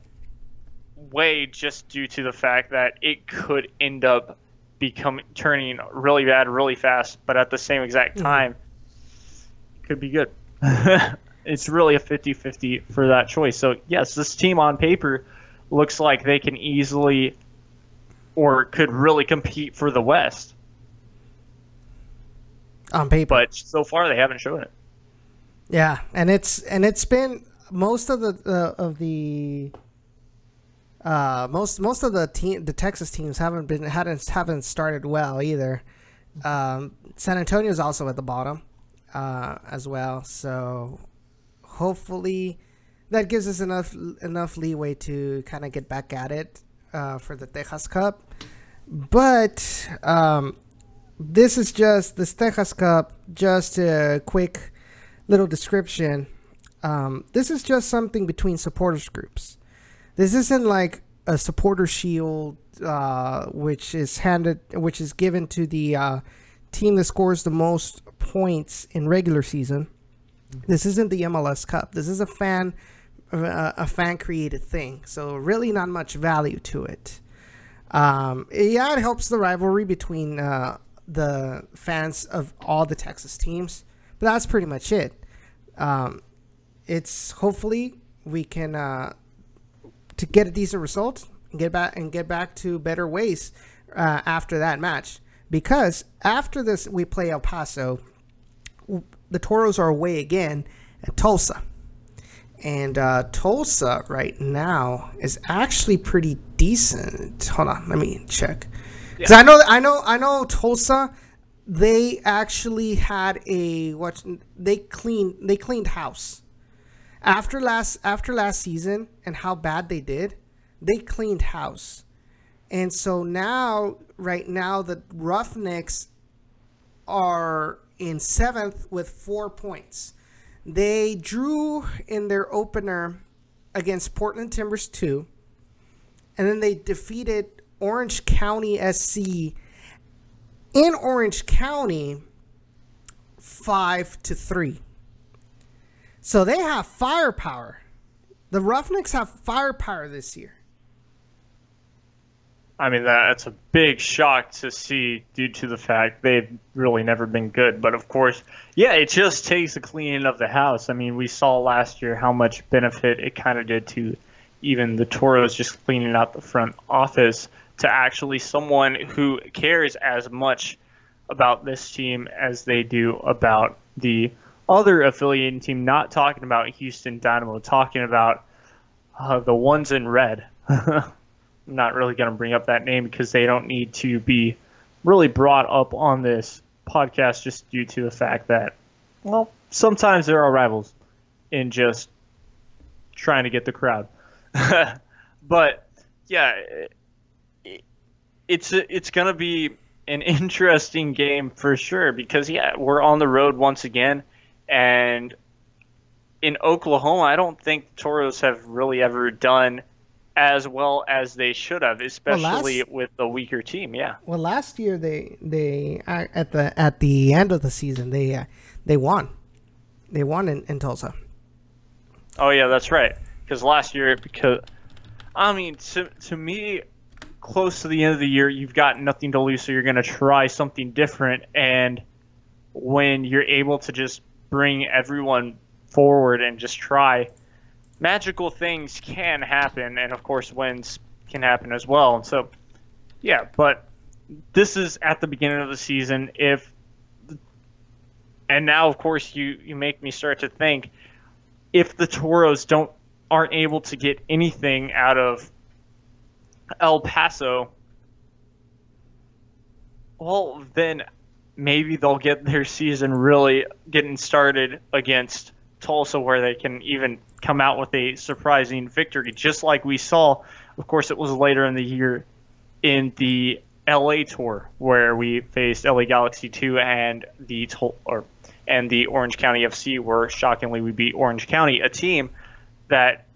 way, just due to the fact that it could end up turning really bad really fast, but at the same exact time, it could be good. It's really a 50-50 for that choice. So, yes, this team on paper looks like they can easily or could really compete for the West. On paper. But so far, they haven't shown it. Yeah, and it's been most of the Texas teams haven't started well either. San Antonio is also at the bottom as well, so hopefully that gives us enough leeway to kind of get back at it for the Tejas Cup. But this Tejas Cup, just a quick little description. This is just something between supporters groups. This isn't like a supporter shield, which is given to the team that scores the most points in regular season. This isn't the MLS Cup. This is a fan created thing. So really not much value to it. Yeah, it helps the rivalry between the fans of all the Texas teams, but that's pretty much it. It's hopefully we can to get a decent result and get back to better ways after that match, because after this we play El Paso. The Toros are away again at Tulsa, and Tulsa right now is actually pretty decent. Hold on, let me check, because I know Tulsa. They actually had they cleaned house after last season and how bad they did. They cleaned house, and so right now the Roughnecks are in 7th with 4 points. They drew in their opener against Portland Timbers 2, and then they defeated Orange County SC in Orange County 5-3. So they have firepower. The Roughnecks have firepower this year. I mean, that's a big shock to see due to the fact they've really never been good. But, of course, yeah, it just takes the cleaning of the house. I mean, we saw last year how much benefit it kind of did to even the Toros just cleaning out the front office, to actually someone who cares as much about this team as they do about the other affiliating team, not talking about Houston Dynamo, talking about the ones in red. I'm not really going to bring up that name because they don't need to be really brought up on this podcast, just due to the fact that, well, sometimes there are rivals in just trying to get the crowd. But, yeah, it's going to be an interesting game for sure, because, yeah, we're on the road once again. And in Oklahoma, I don't think the Toros have really ever done as well as they should have, especially with the weaker team. Yeah. Well, last year they at the end of the season they won. They won in Tulsa. Oh yeah, that's right. because last year, to me, close to the end of the year, you've got nothing to lose, so you're going to try something different. And when you're able to just bring everyone forward and just try, magical things can happen, and of course wins can happen as well. And so, yeah, but this is at the beginning of the season. And now, of course, you make me start to think, if the Toros aren't able to get anything out of El Paso, well, then maybe they'll get their season really getting started against Tulsa, where they can even come out with a surprising victory, just like we saw. Of course, it was later in the year in the LA tour where we faced LA Galaxy 2 and the Orange County FC, where shockingly we beat Orange County, a team that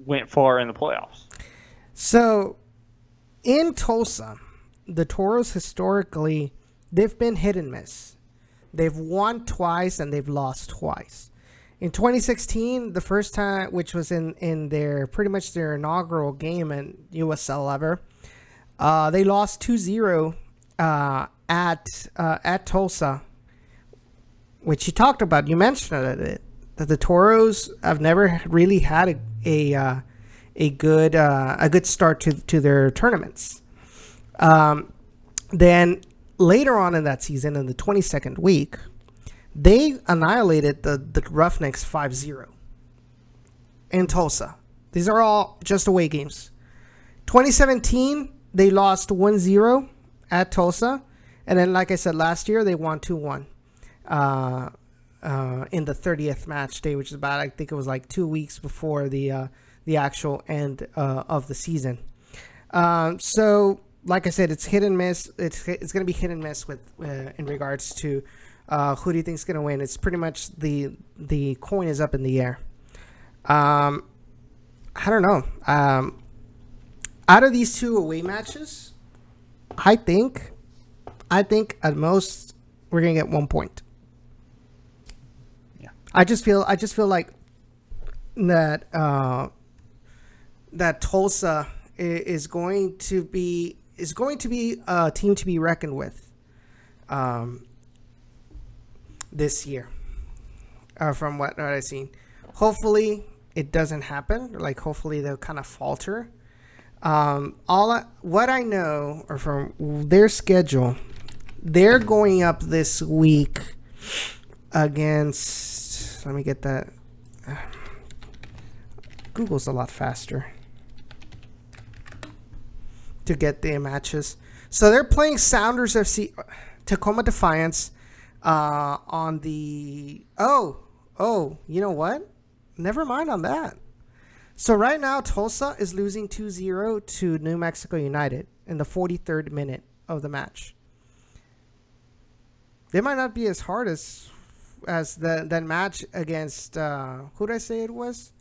went far in the playoffs. So in Tulsa, the Toros historically, they've been hit and miss. They've won twice and they've lost twice. In 2016, the first time, which was in their pretty much their inaugural game in USL ever, they lost 2-0 at Tulsa, which you talked about. You mentioned it, that the Toros have never really had a good start to their tournaments. Then later on in that season, in the 22nd week, they annihilated the Roughnecks 5-0 in Tulsa. These are all just away games. 2017, they lost 1-0 at Tulsa. And then, like I said, last year, they won 2-1 in the 30th match day, which is about, I think it was like 2 weeks before the actual end of the season. So, like I said, it's hit and miss. It's going to be hit and miss with in regards to who do you think is going to win. It's pretty much the coin is up in the air. I don't know. Out of these two away matches, I think at most we're going to get 1 point. Yeah. I just feel like that that Tulsa is going to be a team to be reckoned with this year, from what I've seen. Hopefully it doesn't happen. Like, hopefully they'll kind of falter. What I know, or from their schedule, they're going up this week against, let me get that. Google's a lot faster to get their matches. So they're playing Sounders FC, Tacoma Defiance, on the, you know what? Never mind on that. So right now, Tulsa is losing 2-0 to New Mexico United in the 43rd minute of the match. They might not be as hard as that match against, who did I say it was?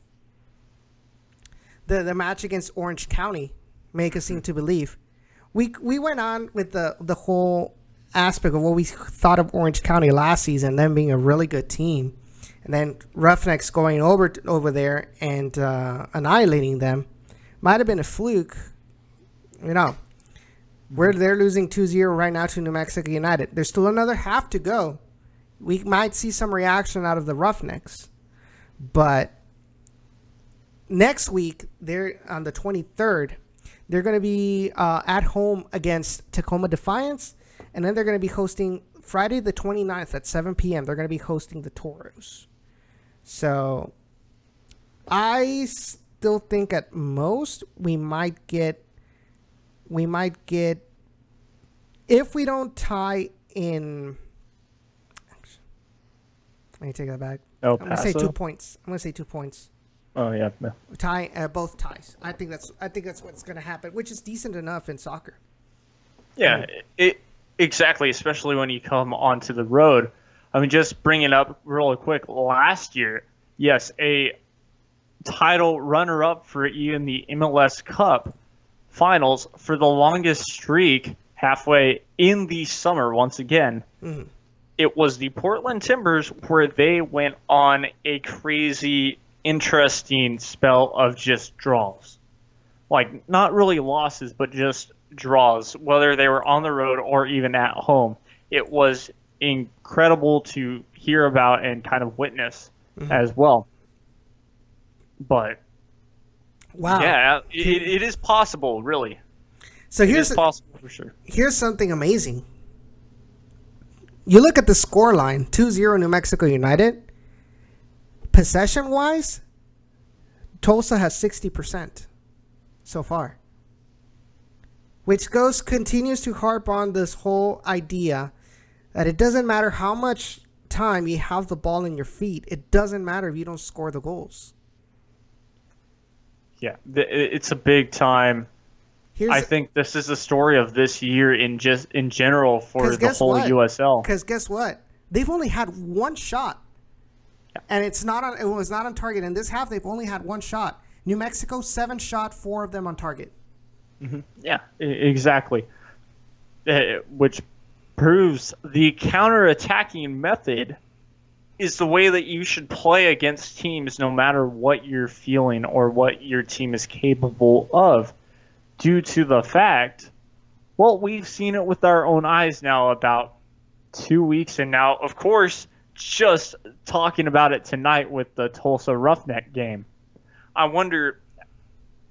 The match against Orange County make us seem to believe. We went on with the whole aspect of what we thought of Orange County last season, them being a really good team, and then Roughnecks going over there and annihilating them. Might have been a fluke, you know. Where they're losing 2-0 right now to New Mexico United. There's still another half to go. We might see some reaction out of the Roughnecks, but next week, they're on the 23rd. They're going to be at home against Tacoma Defiance, and then they're going to be hosting Friday the 29th at 7 p.m. They're going to be hosting the Toros. So I still think at most we might get, if we don't tie in, let me take that back. El I'm going to say Paso? 2 points. I'm going to say 2 points. Oh yeah. Tie, both ties. I think that's what's going to happen, which is decent enough in soccer. Yeah, exactly, especially when you come onto the road. I mean, just bring it up real quick. Last year, yes, a title runner-up for even the MLS Cup finals for the longest streak halfway in the summer once again. Mm-hmm. It was the Portland Timbers, where they went on a crazy interesting spell of just draws. Like, not really losses, but just draws, whether they were on the road or even at home. It was incredible to hear about and kind of witness as well. But, wow. Yeah, it is possible, really. So it is possible for sure. Here's something amazing. You look at the score line, 2-0 New Mexico United. Possession-wise, Tulsa has 60% so far. Which continues to harp on this whole idea that it doesn't matter how much time you have the ball in your feet. It doesn't matter if you don't score the goals. Yeah, it's a big time. I think this is the story of this year in general for the whole USL. Because guess what? They've only had one shot, and it was not on target. In this half, they've only had one shot. New Mexico 7 shot, 4 of them on target. Yeah, exactly. Which proves the counter-attacking method is the way that you should play against teams, no matter what you're feeling or what your team is capable of. Due to the fact, well, we've seen it with our own eyes now about 2 weeks, and now, of course, just talking about it tonight with the Tulsa Roughnecks game. I wonder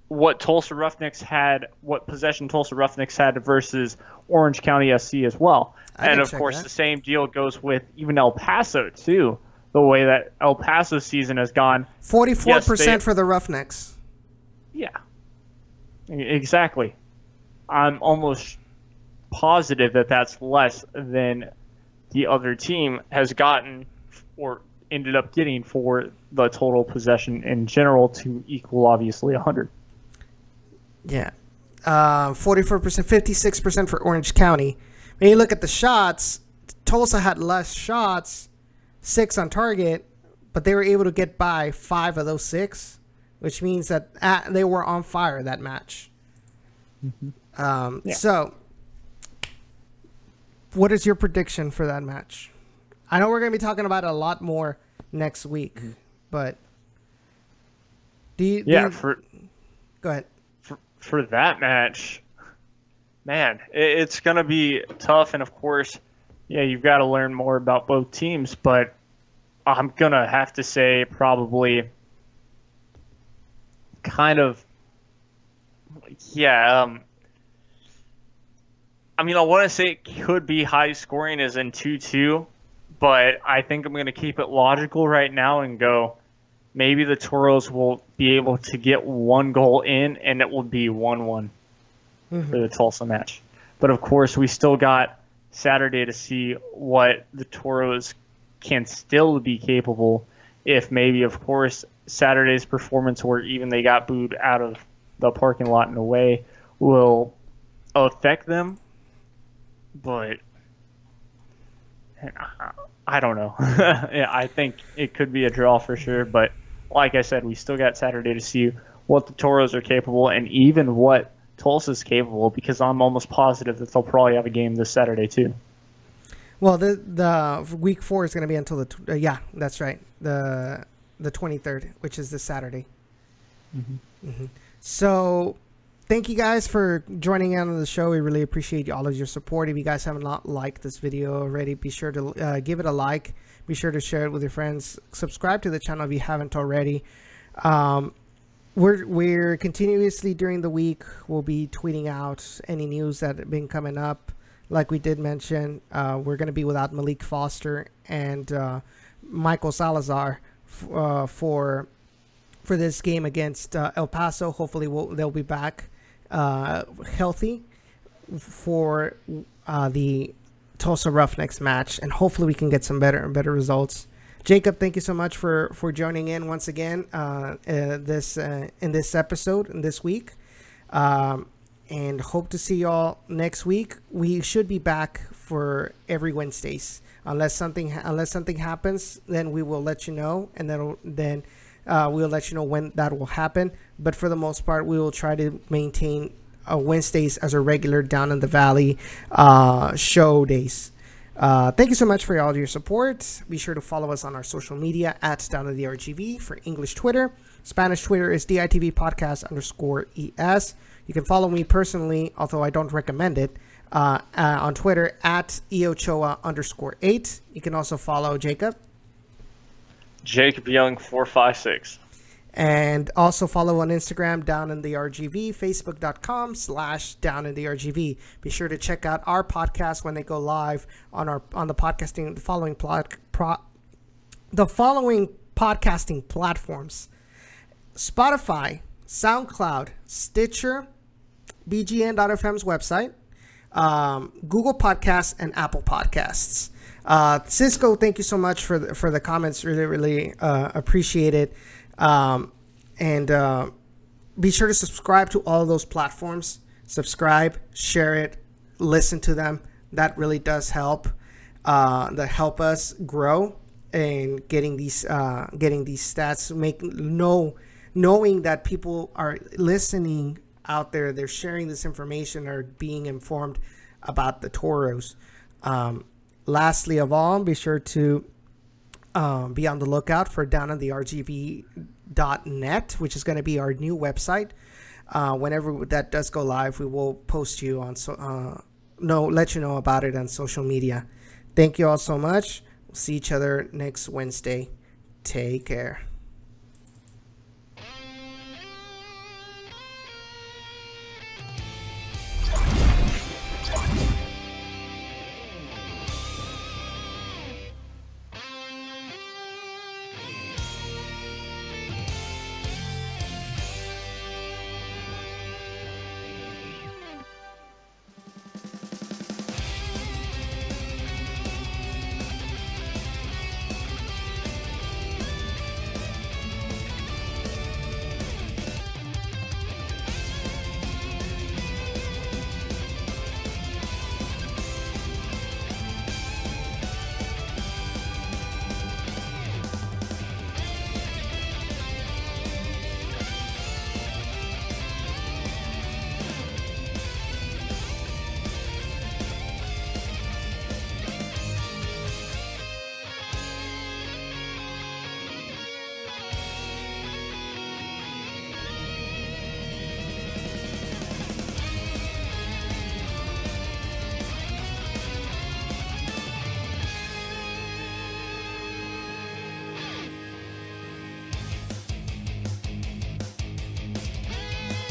what possession Tulsa Roughnecks had versus Orange County SC as well. And, of course, the same deal goes with even El Paso, too, the way that El Paso's season has gone. 44% for the Roughnecks. Yeah. Exactly. I'm almost positive that that's less than the other team has gotten or ended up getting for the total possession in general to equal, obviously, 100. Yeah. 44%, 56% for Orange County. When you look at the shots, Tulsa had less shots, 6 on target, but they were able to get by 5 of those 6. Which means that they were on fire that match. So, what is your prediction for that match? I know we're going to be talking about it a lot more next week, but go ahead. For that match, man, it's going to be tough. And, of course, yeah, you've got to learn more about both teams. But I'm going to have to say probably kind of, yeah. I mean, I want to say it could be high scoring as in 2-2, but I think I'm going to keep it logical right now and go maybe the Toros will be able to get 1 goal in, and it will be 1-1 for the Tulsa match. But, of course, we still got Saturday to see what the Toros can still be capable if maybe, of course, Saturday's performance where even they got booed out of the parking lot in a way will affect them. But I don't know. Yeah, I think it could be a draw for sure. But like I said, we still got Saturday to see what the Toros are capable and even what Tulsa's capable, because I'm almost positive that they'll probably have a game this Saturday too. Well, the week 4 is going to be until the that's right, the 23rd, which is this Saturday. So thank you guys for joining in on the show. We really appreciate all of your support. If you guys have not liked this video already, be sure to give it a like. Be sure to share it with your friends. Subscribe to the channel if you haven't already. We're continuously during the week, we'll be tweeting out any news that have been coming up. Like we did mention, we're going to be without Malik Foster and Michael Salazar for this game against El Paso. Hopefully they'll be back healthy for the Tulsa Roughnecks match, and hopefully we can get some better results. Jacob, thank you so much for joining in once again in this episode and this week, and hope to see y'all next week. We should be back for every Wednesdays unless something happens. Then we will let you know, and then we'll let you know when that will happen. But for the most part, we will try to maintain Wednesdays as a regular Down in the Valley show days. Thank you so much for all your support. Be sure to follow us on our social media at Down in the RGV for English Twitter. Spanish Twitter is DITV Podcast _ES. You can follow me personally, although I don't recommend it, on Twitter at Eochoa _8. You can also follow Jacob. Jacob Young 456. And also follow on Instagram, Down in the RGV, Facebook.com/Down in the RGV. Be sure to check out our podcast when they go live on the following podcasting platforms: Spotify, SoundCloud, Stitcher, BGN.FM's website, Google Podcasts, and Apple Podcasts. Cisco, thank you so much for the comments. Really appreciate it. And be sure to subscribe to all of those platforms. Subscribe, share it, listen to them. That really does help. That help us grow and getting these stats. Knowing that people are listening out there, they're sharing this information, are being informed about the Toros. Lastly of all, be sure to be on the lookout for Down on the RGV.net, which is going to be our new website. Whenever that does go live, we will post you on let you know about it on social media. Thank you all so much. We'll see each other next Wednesday. Take care.